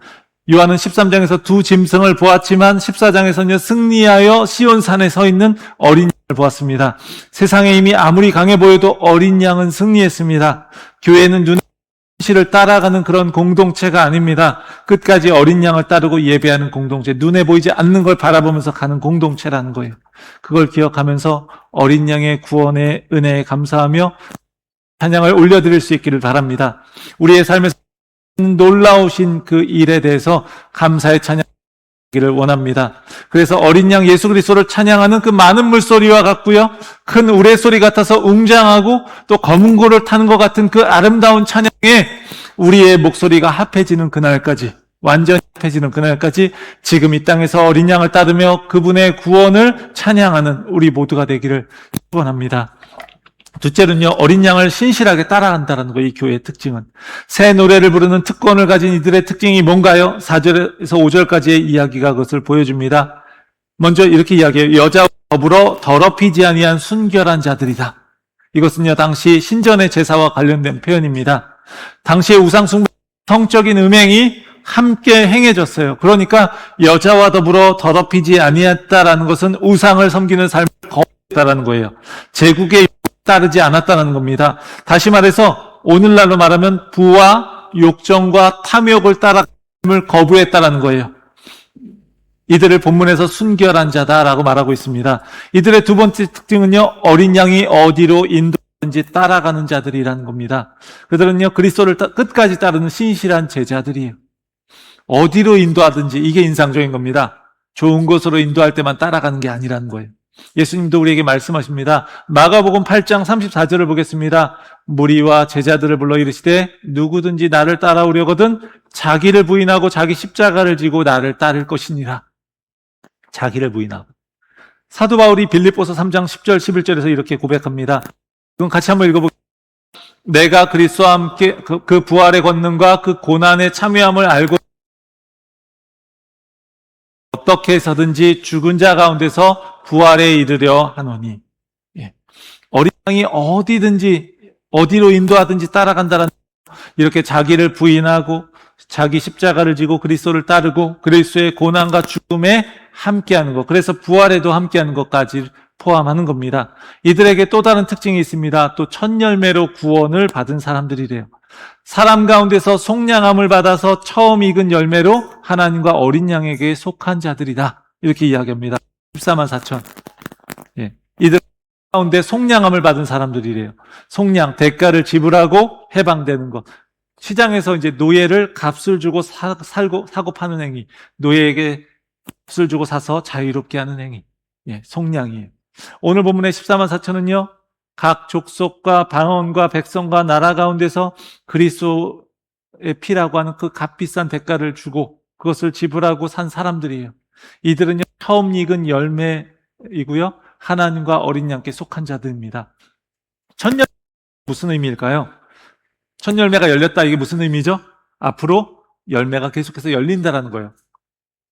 요한은 13장에서 두 짐승을 보았지만 14장에서는 승리하여 시온산에 서 있는 어린 양을 보았습니다. 세상의 힘이 아무리 강해 보여도 어린 양은 승리했습니다. 교회는 눈의 현실을 따라가는 그런 공동체가 아닙니다. 끝까지 어린 양을 따르고 예배하는 공동체, 눈에 보이지 않는 걸 바라보면서 가는 공동체라는 거예요. 그걸 기억하면서 어린 양의 구원의 은혜에 감사하며 찬양을 올려드릴 수 있기를 바랍니다. 우리의 삶에서 놀라우신 그 일에 대해서 감사의 찬양하기를 원합니다. 그래서 어린 양 예수 그리스도를 찬양하는 그 많은 물소리와 같고요, 큰 우레소리 같아서 웅장하고 또 검은 고를 타는 것 같은 그 아름다운 찬양에 우리의 목소리가 합해지는 그날까지, 완전히 합해지는 그날까지 지금 이 땅에서 어린 양을 따르며 그분의 구원을 찬양하는 우리 모두가 되기를 축원합니다. 둘째는요, 어린 양을 신실하게 따라간다는 거예요. 이 교회의 특징은. 새 노래를 부르는 특권을 가진 이들의 특징이 뭔가요? 4절에서 5절까지의 이야기가 그것을 보여줍니다. 먼저 이렇게 이야기해요. 여자와 더불어 더럽히지 아니한 순결한 자들이다. 이것은요, 당시 신전의 제사와 관련된 표현입니다. 당시의 우상숭배, 성적인 음행이 함께 행해졌어요. 그러니까 여자와 더불어 더럽히지 아니했다라는 것은 우상을 섬기는 삶을 거부했다라는 거예요. 제국에 따르지 않았다는 겁니다. 다시 말해서 오늘날로 말하면 부와 욕정과 탐욕을 따라감을 거부했다라는 거예요. 이들을 본문에서 순결한 자다라고 말하고 있습니다. 이들의 두 번째 특징은요, 어린 양이 어디로 인도하든지 따라가는 자들이라는 겁니다. 그들은요, 그리스도를 끝까지 따르는 신실한 제자들이에요. 어디로 인도하든지 이게 인상적인 겁니다. 좋은 곳으로 인도할 때만 따라가는 게 아니라는 거예요. 예수님도 우리에게 말씀하십니다. 마가복음 8장 34절을 보겠습니다. 무리와 제자들을 불러 이르시되 누구든지 나를 따라오려거든 자기를 부인하고 자기 십자가를 지고 나를 따를 것이니라. 자기를 부인하고. 사도 바울이 빌립보서 3장 10절 11절에서 이렇게 고백합니다. 이건 같이 한번 읽어보겠습니다. 내가 그리스도와 함께 그 부활의 권능과 그 고난의 참여함을 알고 어떻게 해서든지 죽은 자 가운데서 부활에 이르려 하노니. 예. 어린 양이 어디든지 어디로 인도하든지 따라간다라는, 이렇게 자기를 부인하고 자기 십자가를 지고 그리스도를 따르고 그리스도의 고난과 죽음에 함께하는 것, 그래서 부활에도 함께하는 것까지 포함하는 겁니다. 이들에게 또 다른 특징이 있습니다. 또 첫 열매로 구원을 받은 사람들이래요. 사람 가운데서 속량함을 받아서 처음 익은 열매로 하나님과 어린 양에게 속한 자들이다. 이렇게 이야기합니다. 14만 4천. 예. 이들 가운데 속량함을 받은 사람들이래요. 속량, 대가를 지불하고 해방되는 것. 시장에서 이제 노예를 값을 주고 사고 파는 행위. 노예에게 값을 주고 사서 자유롭게 하는 행위. 예, 속량이에요. 오늘 본문의 14만 4천은요, 각 족속과 방언과 백성과 나라 가운데서 그리스도의 피라고 하는 그 값비싼 대가를 주고 그것을 지불하고 산 사람들이에요. 이들은요, 처음 익은 열매이고요, 하나님과 어린 양께 속한 자들입니다. 첫 열매 무슨 의미일까요? 첫 열매가 열렸다, 이게 무슨 의미죠? 앞으로 열매가 계속해서 열린다라는 거예요.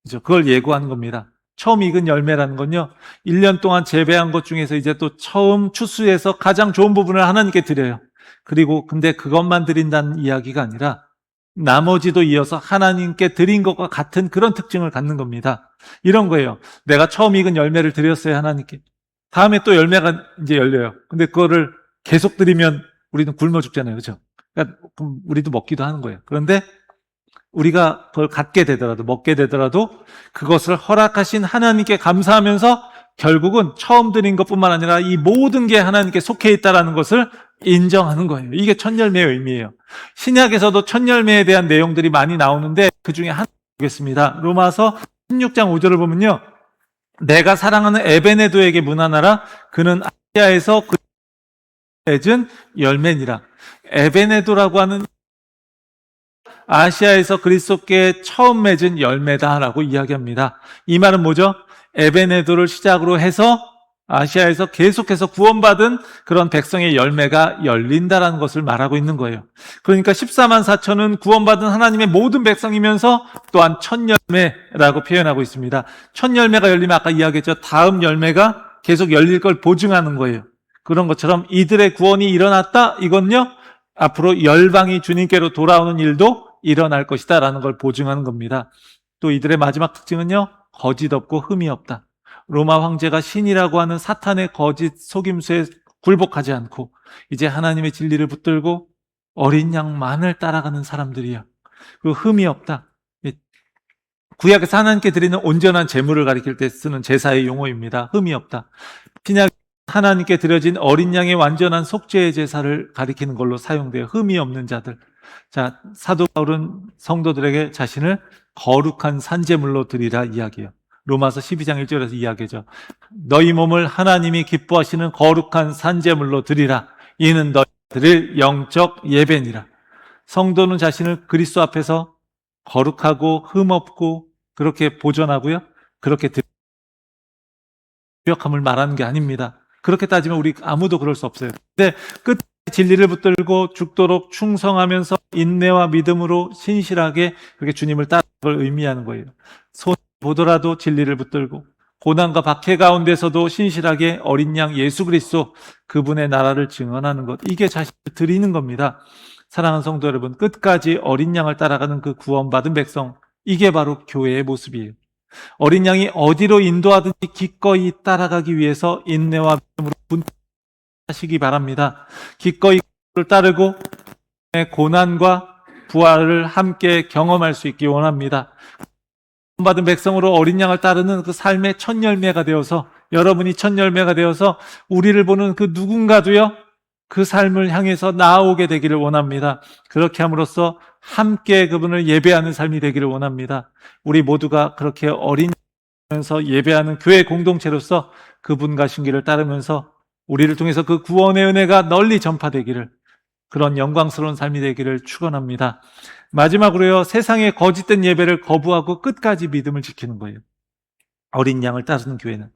그죠? 그걸 예고하는 겁니다. 처음 익은 열매라는 건요, 1년 동안 재배한 것 중에서 이제 또 처음 추수해서 가장 좋은 부분을 하나님께 드려요. 그리고 근데 그것만 드린다는 이야기가 아니라 나머지도 이어서 하나님께 드린 것과 같은 그런 특징을 갖는 겁니다. 이런 거예요. 내가 처음 익은 열매를 드렸어요, 하나님께. 다음에 또 열매가 이제 열려요. 근데 그거를 계속 드리면 우리는 굶어 죽잖아요. 그죠? 그러니까 우리도 먹기도 하는 거예요. 그런데 우리가 그걸 갖게 되더라도, 먹게 되더라도 그것을 허락하신 하나님께 감사하면서 결국은 처음 드린 것뿐만 아니라 이 모든 게 하나님께 속해 있다는 것을 인정하는 거예요. 이게 첫 열매의 의미예요. 신약에서도 첫 열매에 대한 내용들이 많이 나오는데 그 중에 하나 보겠습니다. 로마서 16장 5절을 보면요, 내가 사랑하는 에베네도에게 문안하라. 그는 아시아에서 맺은 열매니라. 에베네도라고 하는 아시아에서 그리스도께 처음 맺은 열매다라고 이야기합니다. 이 말은 뭐죠? 에베네도를 시작으로 해서 아시아에서 계속해서 구원받은 그런 백성의 열매가 열린다라는 것을 말하고 있는 거예요. 그러니까 14만 4천은 구원받은 하나님의 모든 백성이면서 또한 첫 열매라고 표현하고 있습니다. 첫 열매가 열리면 아까 이야기했죠. 다음 열매가 계속 열릴 걸 보증하는 거예요. 그런 것처럼 이들의 구원이 일어났다. 이건요, 앞으로 열방이 주님께로 돌아오는 일도 일어날 것이다 라는 걸 보증하는 겁니다. 또 이들의 마지막 특징은요, 거짓 없고 흠이 없다. 로마 황제가 신이라고 하는 사탄의 거짓 속임수에 굴복하지 않고 이제 하나님의 진리를 붙들고 어린 양만을 따라가는 사람들이야. 그리고 흠이 없다. 구약에서 하나님께 드리는 온전한 제물을 가리킬 때 쓰는 제사의 용어입니다. 흠이 없다. 신약 하나님께 드려진 어린 양의 완전한 속죄의 제사를 가리키는 걸로 사용돼요. 흠이 없는 자들. 자, 사도 바울은 성도들에게 자신을 거룩한 산제물로 드리라 이야기해요. 로마서 12장 1절에서 이야기하죠. 너희 몸을 하나님이 기뻐하시는 거룩한 산제물로 드리라. 이는 너희 드릴 영적 예배니라. 성도는 자신을 그리스도 앞에서 거룩하고 흠없고 그렇게 보존하고요, 그렇게 완벽함을 말하는 게 아닙니다. 그렇게 따지면 우리 아무도 그럴 수 없어요. 근데 끝 진리를 붙들고 죽도록 충성하면서 인내와 믿음으로 신실하게 그렇게 주님을 따르는 걸 의미하는 거예요. 손 보더라도 진리를 붙들고 고난과 박해 가운데서도 신실하게 어린 양 예수 그리스도 그분의 나라를 증언하는 것, 이게 자신을 드리는 겁니다. 사랑하는 성도 여러분, 끝까지 어린 양을 따라가는 그 구원받은 백성, 이게 바로 교회의 모습이에요. 어린 양이 어디로 인도하든지 기꺼이 따라가기 위해서 인내와 믿음으로 분투하시기 바랍니다. 기꺼이 그를 따르고 고난과 부활을 함께 경험할 수 있기 원합니다. 구원받은 백성으로 어린 양을 따르는 그 삶의 첫 열매가 되어서, 여러분이 첫 열매가 되어서 우리를 보는 그 누군가도요, 그 삶을 향해서 나아오게 되기를 원합니다. 그렇게 함으로써 함께 그분을 예배하는 삶이 되기를 원합니다. 우리 모두가 그렇게 어린 양면서 예배하는 교회 공동체로서 그분과 신기를 따르면서 우리를 통해서 그 구원의 은혜가 널리 전파되기를, 그런 영광스러운 삶이 되기를 축원합니다. 마지막으로요, 세상의 거짓된 예배를 거부하고 끝까지 믿음을 지키는 거예요. 어린 양을 따르는 교회는.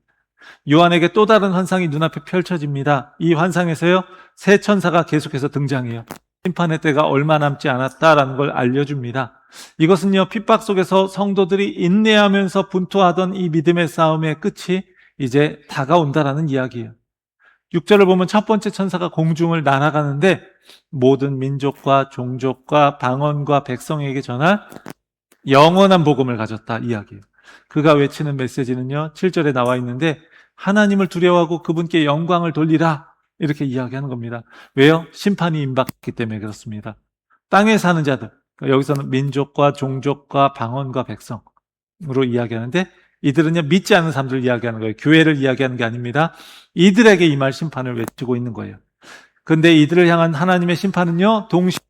요한에게 또 다른 환상이 눈앞에 펼쳐집니다. 이 환상에서요, 새 천사가 계속해서 등장해요. 심판의 때가 얼마 남지 않았다라는 걸 알려줍니다. 이것은요, 핍박 속에서 성도들이 인내하면서 분투하던 이 믿음의 싸움의 끝이 이제 다가온다라는 이야기예요. 6절을 보면 첫 번째 천사가 공중을 날아가는데 모든 민족과 종족과 방언과 백성에게 전할 영원한 복음을 가졌다 이야기예요. 그가 외치는 메시지는요, 7절에 나와 있는데 하나님을 두려워하고 그분께 영광을 돌리라, 이렇게 이야기하는 겁니다. 왜요? 심판이 임박했기 때문에 그렇습니다. 땅에 사는 자들, 여기서는 민족과 종족과 방언과 백성으로 이야기하는데, 이들은요, 믿지 않는 사람들을 이야기하는 거예요. 교회를 이야기하는 게 아닙니다. 이들에게 임할 심판을 외치고 있는 거예요. 근데 이들을 향한 하나님의 심판은요, 동시에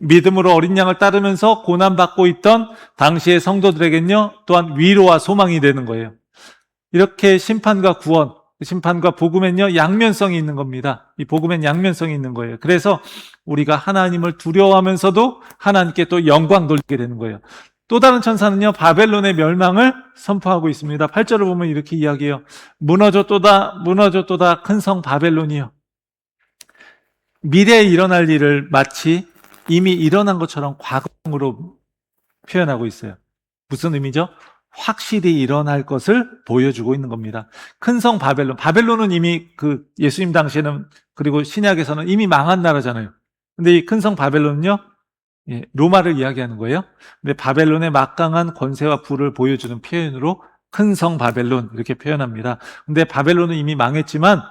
믿음으로 어린 양을 따르면서 고난받고 있던 당시의 성도들에겐요, 또한 위로와 소망이 되는 거예요. 이렇게 심판과 구원, 심판과 복음엔요, 양면성이 있는 겁니다. 이 복음엔 양면성이 있는 거예요. 그래서 우리가 하나님을 두려워하면서도 하나님께 또 영광 돌리게 되는 거예요. 또 다른 천사는요, 바벨론의 멸망을 선포하고 있습니다. 8절을 보면 이렇게 이야기해요. 무너졌도다, 무너졌도다, 큰 성 바벨론이요. 미래에 일어날 일을 마치 이미 일어난 것처럼 과거형으로 표현하고 있어요. 무슨 의미죠? 확실히 일어날 것을 보여주고 있는 겁니다. 큰 성 바벨론. 바벨론은 이미 그 예수님 당시에는, 그리고 신약에서는 이미 망한 나라잖아요. 근데 이 큰 성 바벨론은요, 로마를 이야기하는 거예요. 근데 바벨론의 막강한 권세와 부를 보여주는 표현으로 큰 성 바벨론, 이렇게 표현합니다. 근데 바벨론은 이미 망했지만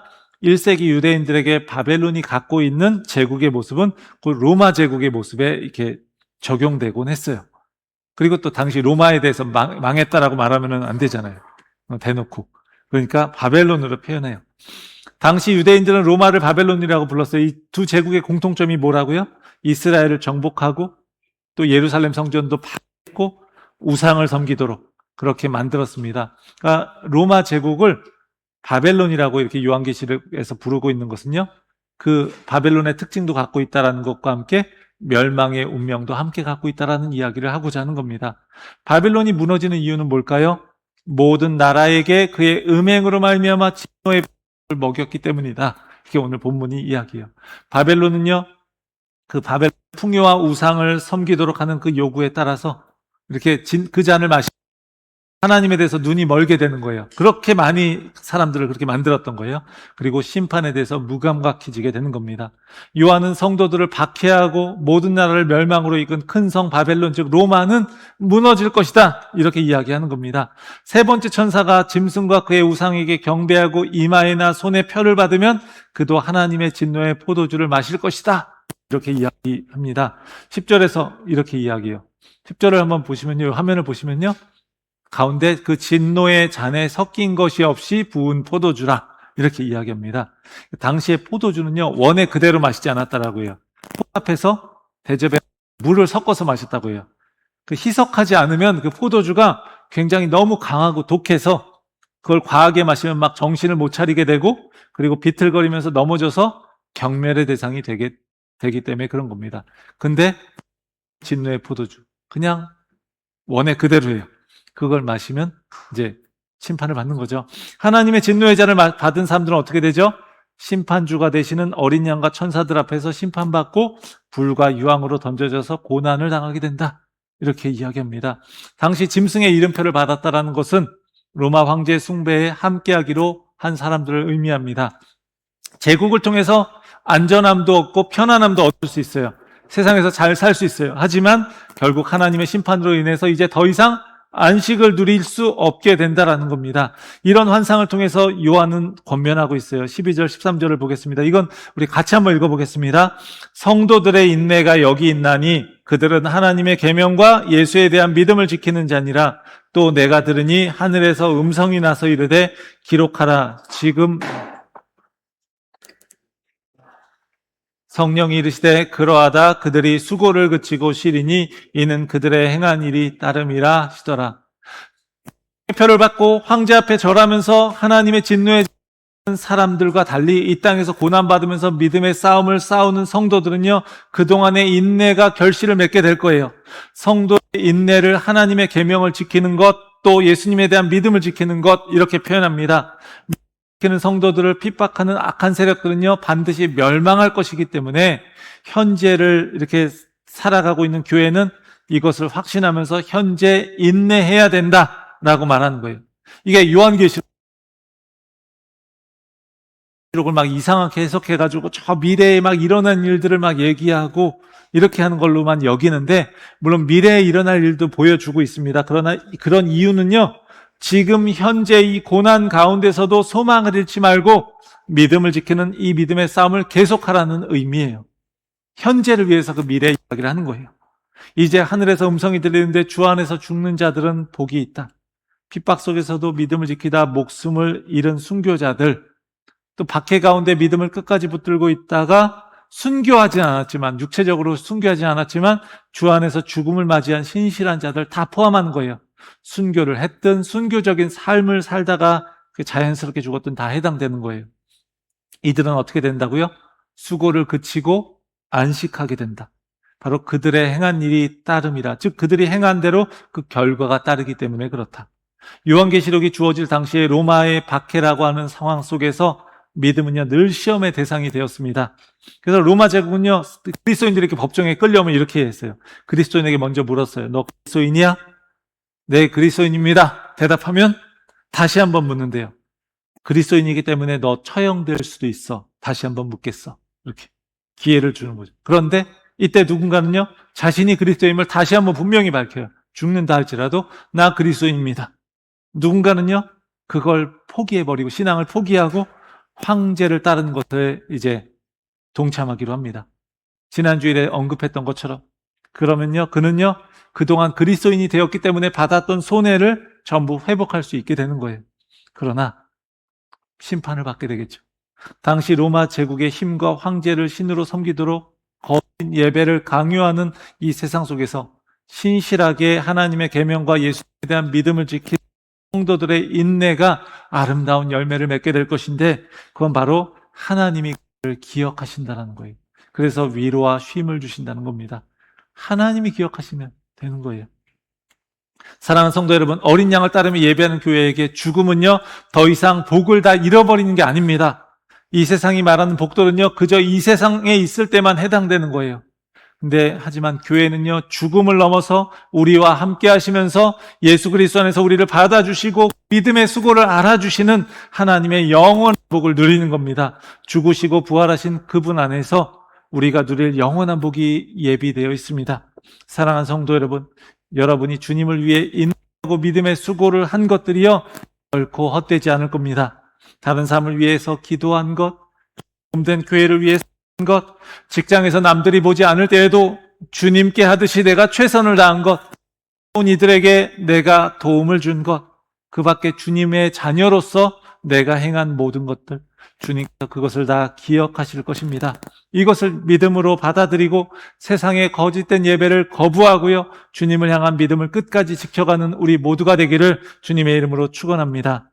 1세기 유대인들에게 바벨론이 갖고 있는 제국의 모습은 그 로마 제국의 모습에 이렇게 적용되곤 했어요. 그리고 또 당시 로마에 대해서 망했다라고 말하면 안 되잖아요. 대놓고. 그러니까 바벨론으로 표현해요. 당시 유대인들은 로마를 바벨론이라고 불렀어요. 이 두 제국의 공통점이 뭐라고요? 이스라엘을 정복하고 또 예루살렘 성전도 파괴했고 우상을 섬기도록 그렇게 만들었습니다. 그러니까 로마 제국을 바벨론이라고 이렇게 요한계시록에서 부르고 있는 것은요, 그 바벨론의 특징도 갖고 있다는 것과 함께 멸망의 운명도 함께 갖고 있다는 이야기를 하고자 하는 겁니다. 바벨론이 무너지는 이유는 뭘까요? 모든 나라에게 그의 음행으로 말미암아 진노의 불을 먹였기 때문이다. 이게 오늘 본문이 이야기예요. 바벨론은요, 그 바벨론 풍요와 우상을 섬기도록 하는 그 요구에 따라서 이렇게 그 잔을 마시 하나님에 대해서 눈이 멀게 되는 거예요. 그렇게 많이 사람들을 그렇게 만들었던 거예요. 그리고 심판에 대해서 무감각해지게 되는 겁니다. 요한은 성도들을 박해하고 모든 나라를 멸망으로 이끈 큰 성 바벨론, 즉 로마는 무너질 것이다, 이렇게 이야기하는 겁니다. 세 번째 천사가 짐승과 그의 우상에게 경배하고 이마에나 손에 표를 받으면 그도 하나님의 진노의 포도주를 마실 것이다, 이렇게 이야기합니다. 10절에서 이렇게 이야기해요. 10절을 한번 보시면요, 화면을 보시면요, 가운데 그 진노의 잔에 섞인 것이 없이 부은 포도주라, 이렇게 이야기합니다. 당시에 포도주는요, 원에 그대로 마시지 않았다라고 해요. 포 앞에서 대접에 물을 섞어서 마셨다고 해요. 그 희석하지 않으면 그 포도주가 굉장히 너무 강하고 독해서 그걸 과하게 마시면 막 정신을 못 차리게 되고, 그리고 비틀거리면서 넘어져서 경멸의 대상이 되기 때문에 그런 겁니다. 근데 진노의 포도주, 그냥 원에 그대로예요. 그걸 마시면 이제 심판을 받는 거죠. 하나님의 진노의 잔을 받은 사람들은 어떻게 되죠? 심판주가 되시는 어린 양과 천사들 앞에서 심판받고 불과 유황으로 던져져서 고난을 당하게 된다, 이렇게 이야기합니다. 당시 짐승의 이름표를 받았다라는 것은 로마 황제 숭배에 함께하기로 한 사람들을 의미합니다. 제국을 통해서 안전함도 얻고 편안함도 얻을 수 있어요. 세상에서 잘 살 수 있어요. 하지만 결국 하나님의 심판으로 인해서 이제 더 이상 안식을 누릴 수 없게 된다라는 겁니다. 이런 환상을 통해서 요한은 권면하고 있어요. 12절, 13절을 보겠습니다. 이건 우리 같이 한번 읽어보겠습니다. 성도들의 인내가 여기 있나니 그들은 하나님의 계명과 예수에 대한 믿음을 지키는 자니라. 또 내가 들으니 하늘에서 음성이 나서 이르되 기록하라. 지금 성령이 이르시되 그러하다 그들이 수고를 그치고 쉬리니 이는 그들의 행한 일이 따름이라 하시더라. 표를 받고 황제 앞에 절하면서 하나님의 진노에 사람들과 달리 이 땅에서 고난받으면서 믿음의 싸움을 싸우는 성도들은요, 그동안의 인내가 결실을 맺게 될 거예요. 성도의 인내를 하나님의 계명을 지키는 것, 또 예수님에 대한 믿음을 지키는 것, 이렇게 표현합니다. 지키는 성도들을 핍박하는 악한 세력들은요, 반드시 멸망할 것이기 때문에 현재를 이렇게 살아가고 있는 교회는 이것을 확신하면서 현재 인내해야 된다라고 말하는 거예요. 이게 요한계시록 기록을 막 이상하게 해석해가지고 저 미래에 막 일어난 일들을 막 얘기하고 이렇게 하는 걸로만 여기는데, 물론 미래에 일어날 일도 보여주고 있습니다. 그러나 그런 이유는요, 지금 현재 이 고난 가운데서도 소망을 잃지 말고 믿음을 지키는 이 믿음의 싸움을 계속하라는 의미예요. 현재를 위해서 그 미래 이야기를 하는 거예요. 이제 하늘에서 음성이 들리는데 주 안에서 죽는 자들은 복이 있다. 핍박 속에서도 믿음을 지키다 목숨을 잃은 순교자들, 또 박해 가운데 믿음을 끝까지 붙들고 있다가 순교하지 않았지만, 육체적으로 순교하지 않았지만 주 안에서 죽음을 맞이한 신실한 자들 다 포함하는 거예요. 순교를 했든 순교적인 삶을 살다가 자연스럽게 죽었든 다 해당되는 거예요. 이들은 어떻게 된다고요? 수고를 그치고 안식하게 된다. 바로 그들의 행한 일이 따름이라, 즉 그들이 행한 대로 그 결과가 따르기 때문에 그렇다. 요한계시록이 주어질 당시에 로마의 박해라고 하는 상황 속에서 믿음은요, 늘 시험의 대상이 되었습니다. 그래서 로마 제국은요, 그리스도인들이 이렇게 법정에 끌려오면 이렇게 했어요. 그리스도인에게 먼저 물었어요. 너 그리스도인이야? 네, 그리스도인입니다. 대답하면 다시 한번 묻는데요. 그리스도인이기 때문에 너 처형될 수도 있어. 다시 한번 묻겠어. 이렇게 기회를 주는 거죠. 그런데 이때 누군가는요, 자신이 그리스도임을 다시 한번 분명히 밝혀요. 죽는다 할지라도 나 그리스도인입니다. 누군가는요, 그걸 포기해버리고 신앙을 포기하고 황제를 따르는 것에 이제 동참하기로 합니다. 지난 주일에 언급했던 것처럼, 그러면요, 그는요, 그동안 그리스도인이 되었기 때문에 받았던 손해를 전부 회복할 수 있게 되는 거예요. 그러나 심판을 받게 되겠죠. 당시 로마 제국의 힘과 황제를 신으로 섬기도록 거짓 예배를 강요하는 이 세상 속에서 신실하게 하나님의 계명과 예수에 대한 믿음을 지킨 성도들의 인내가 아름다운 열매를 맺게 될 것인데, 그건 바로 하나님이 그를 기억하신다는 거예요. 그래서 위로와 쉼을 주신다는 겁니다. 하나님이 기억하시면 되는 거예요. 사랑하는 성도 여러분, 어린 양을 따르며 예배하는 교회에게 죽음은요, 더 이상 복을 다 잃어버리는 게 아닙니다. 이 세상이 말하는 복들은요, 그저 이 세상에 있을 때만 해당되는 거예요. 근데 하지만 교회는요, 죽음을 넘어서 우리와 함께 하시면서 예수 그리스도 안에서 우리를 받아주시고 믿음의 수고를 알아주시는 하나님의 영원한 복을 누리는 겁니다. 죽으시고 부활하신 그분 안에서 우리가 누릴 영원한 복이 예비되어 있습니다. 사랑하는 성도 여러분, 여러분이 주님을 위해 인내하고 믿음의 수고를 한 것들이요, 결코 헛되지 않을 겁니다. 다른 사람을 위해서 기도한 것, 몸된 교회를 위해서 한 것, 직장에서 남들이 보지 않을 때에도 주님께 하듯이 내가 최선을 다한 것, 이들에게 내가 도움을 준 것, 그 밖에 주님의 자녀로서 내가 행한 모든 것들, 주님께서 그것을 다 기억하실 것입니다. 이것을 믿음으로 받아들이고 세상의 거짓된 예배를 거부하고요, 주님을 향한 믿음을 끝까지 지켜가는 우리 모두가 되기를 주님의 이름으로 축원합니다.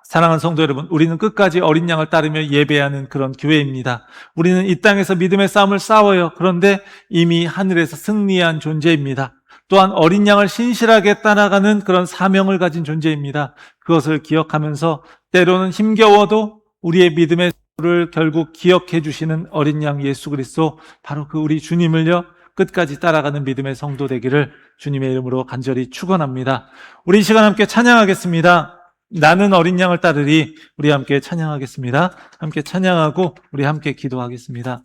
사랑하는 성도 여러분, 우리는 끝까지 어린 양을 따르며 예배하는 그런 교회입니다. 우리는 이 땅에서 믿음의 싸움을 싸워요. 그런데 이미 하늘에서 승리한 존재입니다. 또한 어린 양을 신실하게 따라가는 그런 사명을 가진 존재입니다. 그것을 기억하면서 때로는 힘겨워도 우리의 믿음의 수를 결국 기억해 주시는 어린 양 예수 그리스도, 바로 그 우리 주님을요, 끝까지 따라가는 믿음의 성도 되기를 주님의 이름으로 간절히 축원합니다. 우리 이 시간 함께 찬양하겠습니다. 나는 어린 양을 따르리. 우리 함께 찬양하겠습니다. 함께 찬양하고 우리 함께 기도하겠습니다.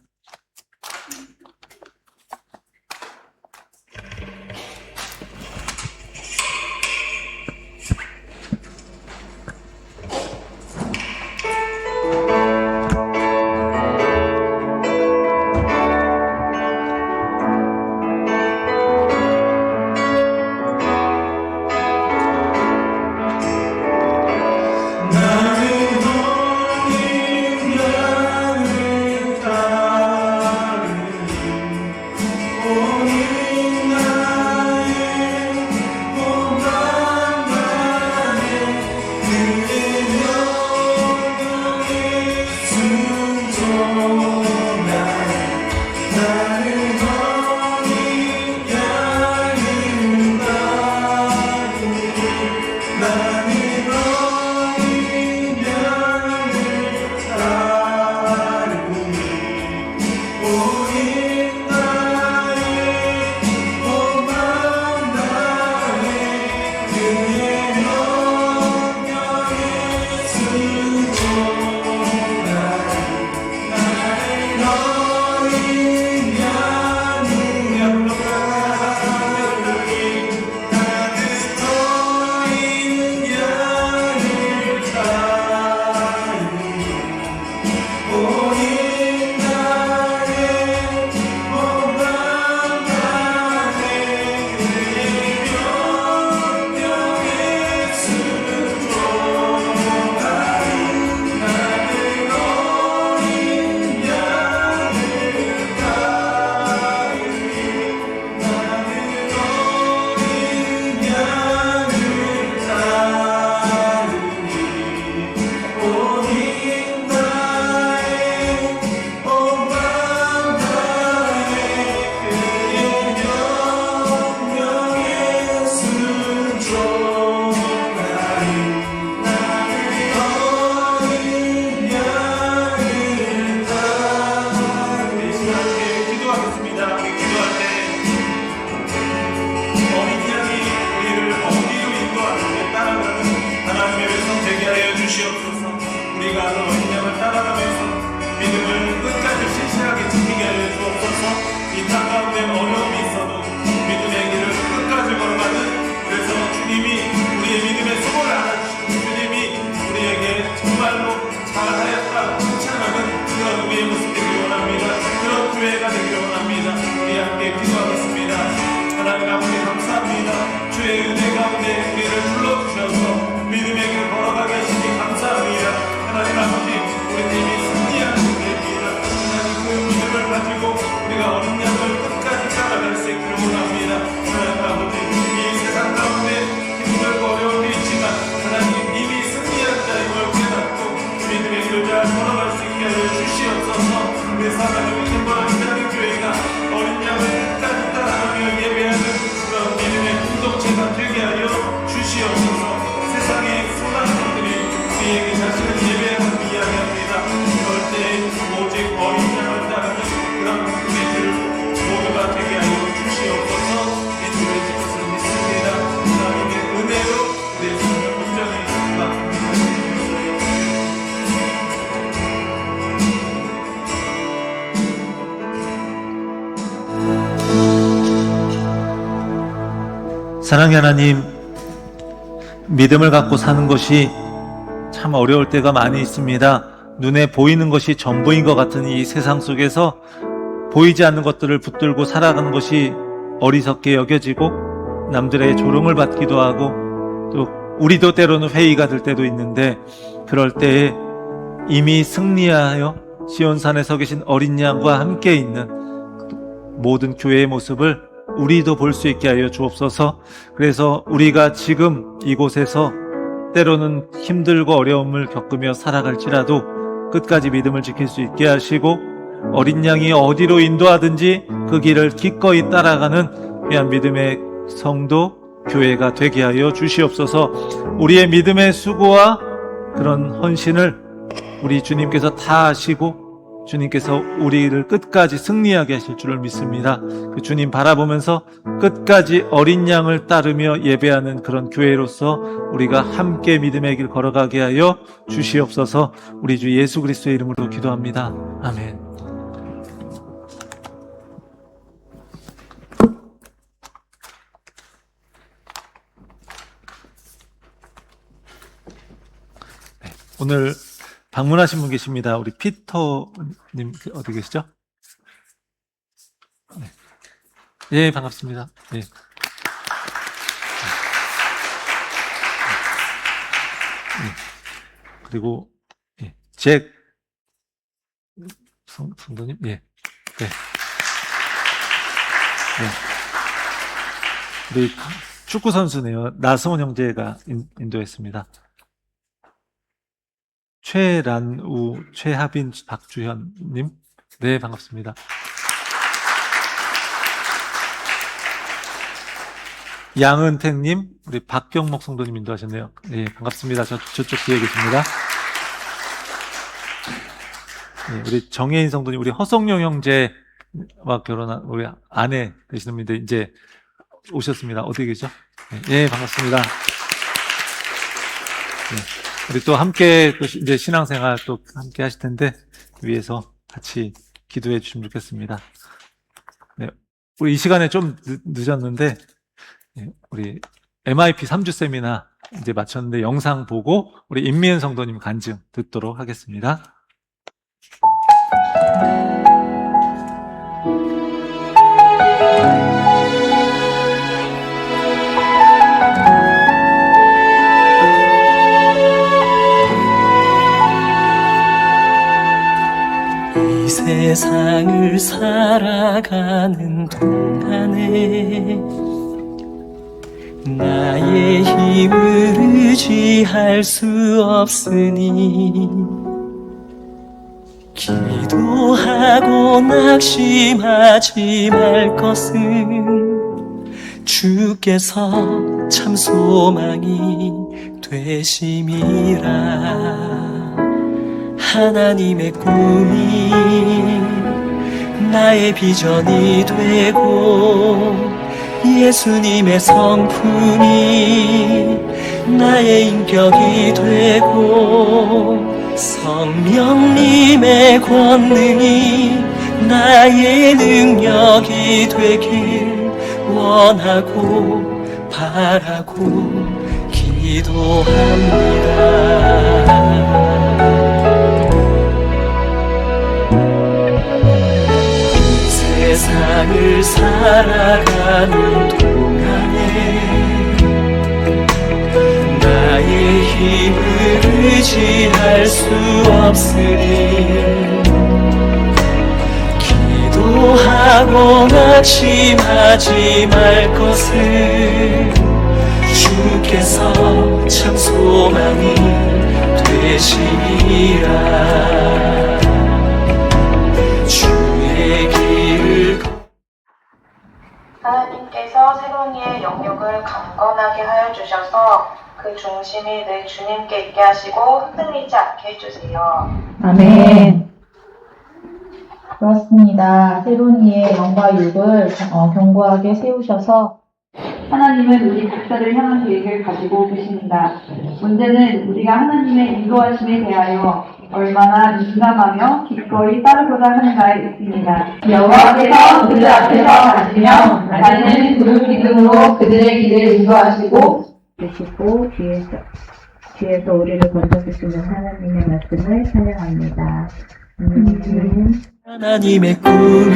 사랑의 하나님, 믿음을 갖고 사는 것이 참 어려울 때가 많이 있습니다. 눈에 보이는 것이 전부인 것 같은 이 세상 속에서 보이지 않는 것들을 붙들고 살아가는 것이 어리석게 여겨지고 남들의 조롱을 받기도 하고 또 우리도 때로는 회의가 될 때도 있는데, 그럴 때에 이미 승리하여 시온산에 서 계신 어린 양과 함께 있는 모든 교회의 모습을 우리도 볼 수 있게 하여 주옵소서. 그래서 우리가 지금 이곳에서 때로는 힘들고 어려움을 겪으며 살아갈지라도 끝까지 믿음을 지킬 수 있게 하시고, 어린 양이 어디로 인도하든지 그 길을 기꺼이 따라가는 귀한 믿음의 성도, 교회가 되게 하여 주시옵소서. 우리의 믿음의 수고와 그런 헌신을 우리 주님께서 다 아시고 주님께서 우리를 끝까지 승리하게 하실 줄을 믿습니다. 그 주님 바라보면서 끝까지 어린 양을 따르며 예배하는 그런 교회로서 우리가 함께 믿음의 길 걸어가게 하여 주시옵소서. 우리 주 예수 그리스도의 이름으로 기도합니다. 아멘. 오늘 방문하신 분 계십니다. 우리 피터님 어디 계시죠? 네. 예, 반갑습니다. 예. 네. 그리고 예. 잭 성도님, 예, 네. 네. 우리 축구 선수네요. 나승원 형제가 인도했습니다. 최란우, 최하빈, 박주현님, 네, 반갑습니다. 양은택님, 우리 박경목 성도님 인도하셨네요. 네, 반갑습니다. 저쪽 뒤에 계십니다. 네, 우리 정혜인 성도님, 우리 허성용 형제와 결혼한 우리 아내 되시는 분인데 이제 오셨습니다. 어디 계시죠? 네, 반갑습니다. 네. 우리 또 함께 또 이제 신앙생활 또 함께 하실 텐데 위에서 같이 기도해 주시면 좋겠습니다. 네, 우리 이 시간에 좀 늦었는데 네, 우리 MIP 3주 세미나 이제 마쳤는데 영상 보고 우리 임미은 성도님 간증 듣도록 하겠습니다. 이 세상을 살아가는 동안에 나의 힘을 의지할 수 없으니 기도하고 낙심하지 말 것은 주께서 참 소망이 되심이라. 하나님의 꿈이 나의 비전이 되고 예수님의 성품이 나의 인격이 되고 성령님의 권능이 나의 능력이 되길 원하고 바라고 기도합니다. 세상을 살아가는 동안에 나의 힘을 의지할 수 없으니 기도하고 낙심하지 말 것을 주께서 참 소망이 되시리라. 하나님께서 새로니의 영역을 강건하게 하여 주셔서 그 중심이 늘 주님께 있게 하시고 흔들리지 않게 해주세요. 아멘. 그렇습니다. 새로니의 영과 육을 견고하게 세우셔서 하나님은 우리 각자를 향한 계획을 가지고 계십니다. 문제는 우리가 하나님의 인도하심에 대하여 얼마나 민감하며 기꺼이 따르고자 하는가에 있습니다. 여호와께서 그들 앞에서 가시며 나는 구름 기둥으로 그들의 길을 인도하시고 주시고 뒤에서 우리를 건져주시는 하나님의 말씀을 찬양합니다. 하나님의 꿈이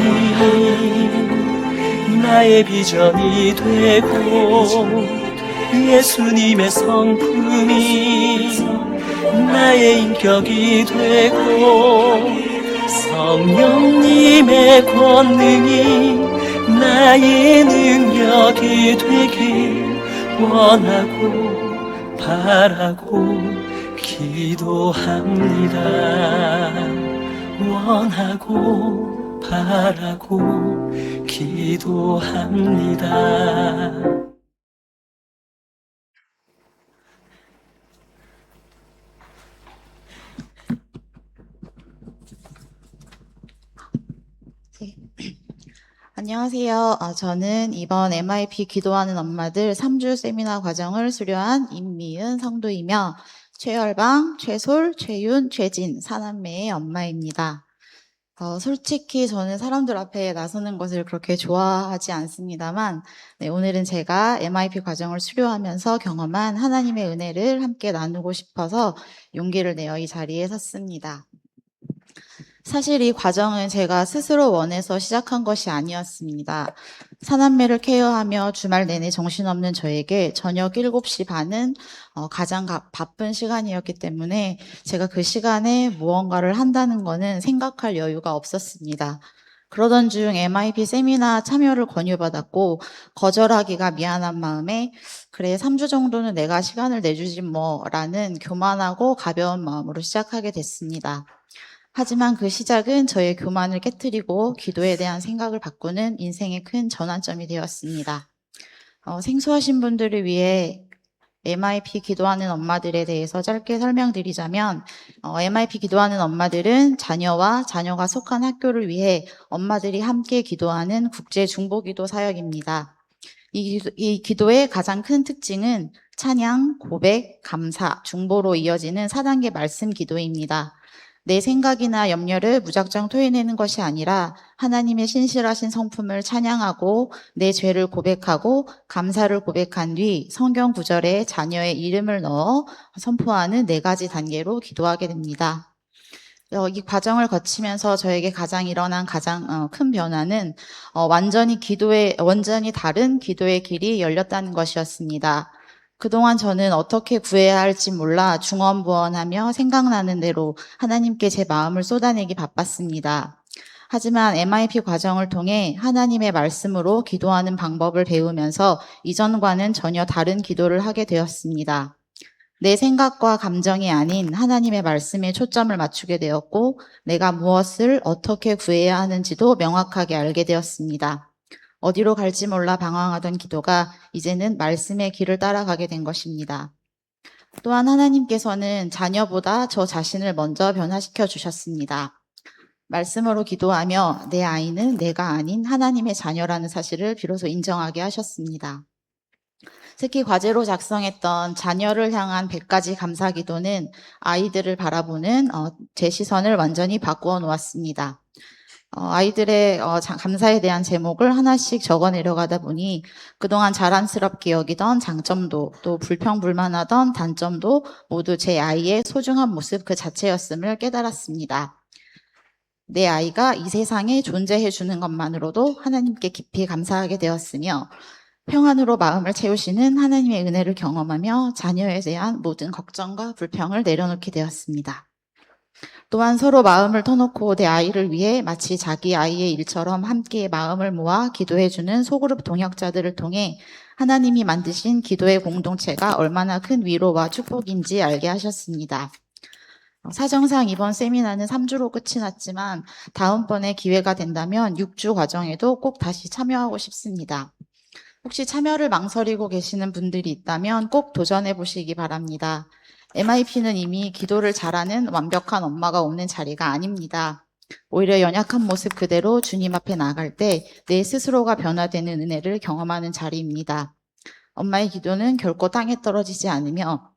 나의 비전이 되고 예수님의 성품이 나의 인격이 되고 성령님의 권능이 나의 능력이 되길 원하고 바라고 기도합니다. 원하고 바라고 기도합니다. 안녕하세요. 저는 이번 MIP 기도하는 엄마들 3주 세미나 과정을 수료한 임미은 성도이며 최열방, 최솔, 최윤, 최진 사남매의 엄마입니다. 솔직히 저는 사람들 앞에 나서는 것을 그렇게 좋아하지 않습니다만 오늘은 제가 MIP 과정을 수료하면서 경험한 하나님의 은혜를 함께 나누고 싶어서 용기를 내어 이 자리에 섰습니다. 사실 이 과정은 제가 스스로 원해서 시작한 것이 아니었습니다. 사남매를 케어하며 주말 내내 정신없는 저에게 저녁 7시 반은 가장 바쁜 시간이었기 때문에 제가 그 시간에 무언가를 한다는 것은 생각할 여유가 없었습니다. 그러던 중 MIP 세미나 참여를 권유받았고 거절하기가 미안한 마음에 그래 3주 정도는 내가 시간을 내주지 뭐라는 교만하고 가벼운 마음으로 시작하게 됐습니다. 하지만 그 시작은 저의 교만을 깨트리고 기도에 대한 생각을 바꾸는 인생의 큰 전환점이 되었습니다. 생소하신 분들을 위해 MIP 기도하는 엄마들에 대해서 짧게 설명드리자면 MIP 기도하는 엄마들은 자녀와 자녀가 속한 학교를 위해 엄마들이 함께 기도하는 국제 중보기도 사역입니다. 이 기도의 가장 큰 특징은 찬양, 고백, 감사, 중보로 이어지는 4단계 말씀 기도입니다. 내 생각이나 염려를 무작정 토해내는 것이 아니라 하나님의 신실하신 성품을 찬양하고 내 죄를 고백하고 감사를 고백한 뒤 성경 구절에 자녀의 이름을 넣어 선포하는 4가지 단계로 기도하게 됩니다. 이 과정을 거치면서 저에게 일어난 가장 큰 변화는 완전히 다른 기도의 길이 열렸다는 것이었습니다. 그동안 저는 어떻게 구해야 할지 몰라 중언부언하며 생각나는 대로 하나님께 제 마음을 쏟아내기 바빴습니다. 하지만 MIP 과정을 통해 하나님의 말씀으로 기도하는 방법을 배우면서 이전과는 전혀 다른 기도를 하게 되었습니다. 내 생각과 감정이 아닌 하나님의 말씀에 초점을 맞추게 되었고 내가 무엇을 어떻게 구해야 하는지도 명확하게 알게 되었습니다. 어디로 갈지 몰라 방황하던 기도가 이제는 말씀의 길을 따라가게 된 것입니다. 또한 하나님께서는 자녀보다 저 자신을 먼저 변화시켜 주셨습니다. 말씀으로 기도하며 내 아이는 내가 아닌 하나님의 자녀라는 사실을 비로소 인정하게 하셨습니다. 특히 과제로 작성했던 자녀를 향한 100가지 감사 기도는 아이들을 바라보는 제 시선을 완전히 바꾸어 놓았습니다. 아이들의 감사에 대한 제목을 하나씩 적어 내려가다 보니 그동안 자랑스럽게 여기던 장점도 또 불평불만하던 단점도 모두 제 아이의 소중한 모습 그 자체였음을 깨달았습니다. 내 아이가 이 세상에 존재해 주는 것만으로도 하나님께 깊이 감사하게 되었으며 평안으로 마음을 채우시는 하나님의 은혜를 경험하며 자녀에 대한 모든 걱정과 불평을 내려놓게 되었습니다. 또한 서로 마음을 터놓고 내 아이를 위해 마치 자기 아이의 일처럼 함께 마음을 모아 기도해주는 소그룹 동역자들을 통해 하나님이 만드신 기도의 공동체가 얼마나 큰 위로와 축복인지 알게 하셨습니다. 사정상 이번 세미나는 3주로 끝이 났지만 다음번에 기회가 된다면 6주 과정에도 꼭 다시 참여하고 싶습니다. 혹시 참여를 망설이고 계시는 분들이 있다면 꼭 도전해 보시기 바랍니다. MIP는 이미 기도를 잘하는 완벽한 엄마가 없는 자리가 아닙니다. 오히려 연약한 모습 그대로 주님 앞에 나갈 때 내 스스로가 변화되는 은혜를 경험하는 자리입니다. 엄마의 기도는 결코 땅에 떨어지지 않으며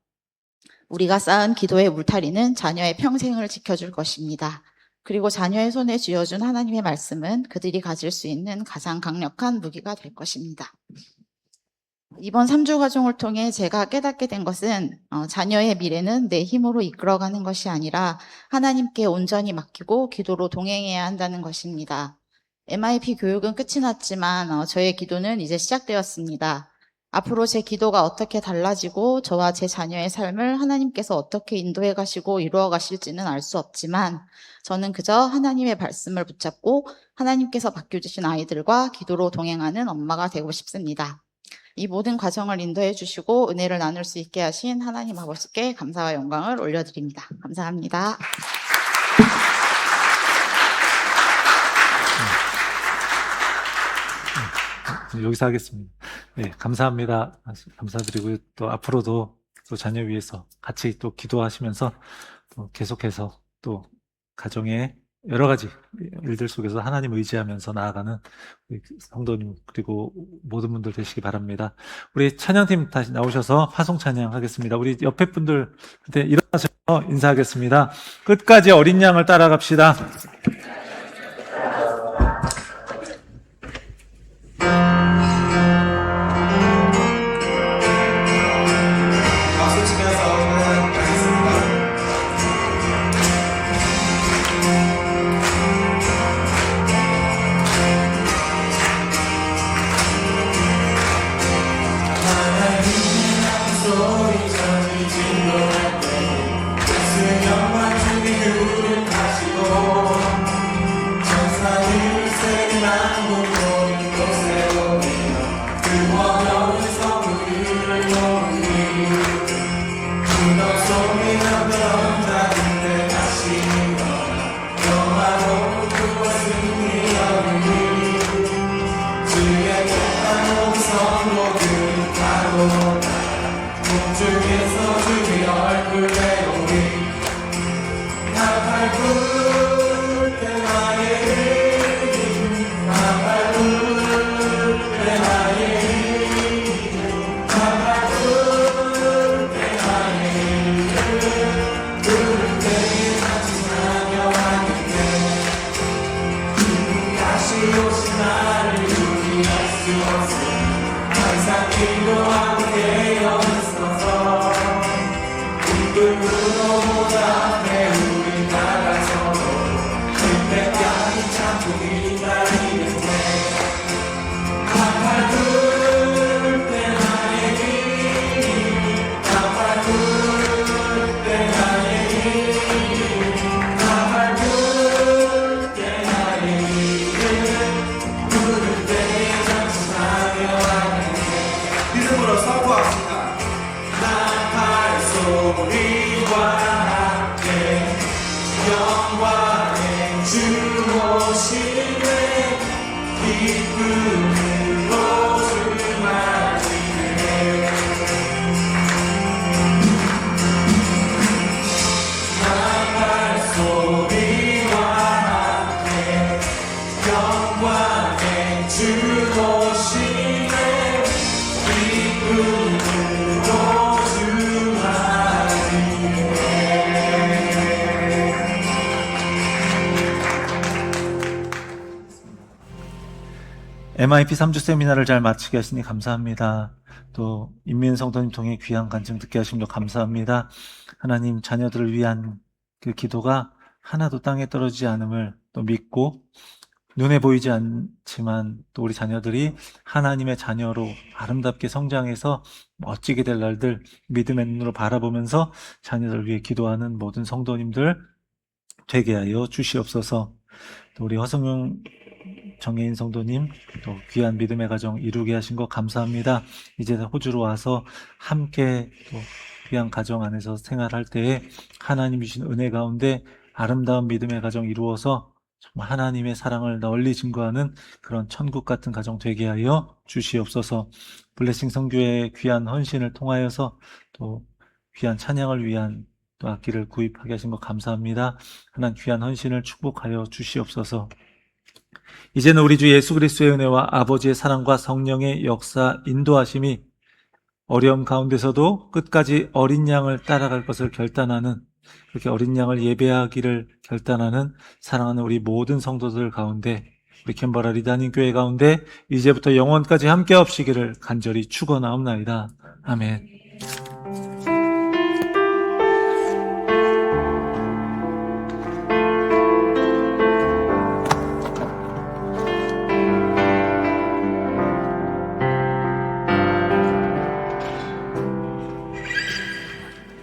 우리가 쌓은 기도의 울타리는 자녀의 평생을 지켜줄 것입니다. 그리고 자녀의 손에 쥐어준 하나님의 말씀은 그들이 가질 수 있는 가장 강력한 무기가 될 것입니다. 이번 3주 과정을 통해 제가 깨닫게 된 것은 자녀의 미래는 내 힘으로 이끌어가는 것이 아니라 하나님께 온전히 맡기고 기도로 동행해야 한다는 것입니다. MIP 교육은 끝이 났지만 저의 기도는 이제 시작되었습니다. 앞으로 제 기도가 어떻게 달라지고 저와 제 자녀의 삶을 하나님께서 어떻게 인도해 가시고 이루어 가실지는 알 수 없지만 저는 그저 하나님의 말씀을 붙잡고 하나님께서 맡겨주신 아이들과 기도로 동행하는 엄마가 되고 싶습니다. 이 모든 과정을 인도해 주시고 은혜를 나눌 수 있게 하신 하나님 아버지께 감사와 영광을 올려드립니다. 감사합니다. 여기서 하겠습니다. 네, 감사합니다. 감사드리고요. 또 앞으로도 또 자녀 위해서 같이 또 기도하시면서 또 계속해서 또 가정의 여러 가지 일들 속에서 하나님 의지하면서 나아가는 우리 성도님 그리고 모든 분들 되시기 바랍니다. 우리 찬양팀 다시 나오셔서 화송 찬양하겠습니다. 우리 옆에 분들한테 일어나셔서 인사하겠습니다. 끝까지 어린 양을 따라갑시다. 박수 치면서 찬양하겠습니다. 믿음으로 선포합시다. 나팔 소리와 함께 영광의 주 오시네 기쁨으로 주 맞이네 나팔 소리와 함께 영광의 주 오시네 MIP 3주 세미나를 잘 마치게 하시니 감사합니다. 또 인민 성도님 통해 귀한 간증 듣게 하심도 감사합니다. 하나님 자녀들을 위한 그 기도가 하나도 땅에 떨어지지 않음을 또 믿고 눈에 보이지 않지만 또 우리 자녀들이 하나님의 자녀로 아름답게 성장해서 멋지게 될 날들 믿음의 눈으로 바라보면서 자녀들을 위해 기도하는 모든 성도님들 되게 하여 주시옵소서. 또 우리 허성용 정혜인 성도님 또 귀한 믿음의 가정 이루게 하신 것 감사합니다. 이제 호주로 와서 함께 또 귀한 가정 안에서 생활할 때에 하나님이 주신 은혜 가운데 아름다운 믿음의 가정 이루어서 정말 하나님의 사랑을 널리 증거하는 그런 천국 같은 가정 되게 하여 주시옵소서. 블레싱 선교회의 귀한 헌신을 통하여서 또 귀한 찬양을 위한 또 악기를 구입하게 하신 것 감사합니다. 하나님 귀한 헌신을 축복하여 주시옵소서. 이제는 우리 주 예수 그리스도의 은혜와 아버지의 사랑과 성령의 역사 인도하심이 어려움 가운데서도 끝까지 어린 양을 따라갈 것을 결단하는, 그렇게 어린 양을 예배하기를 결단하는 사랑하는 우리 모든 성도들 가운데, 우리 캔버라 리다님 교회 가운데 이제부터 영원까지 함께 없시기를 간절히 축원하옵나이다. 아멘.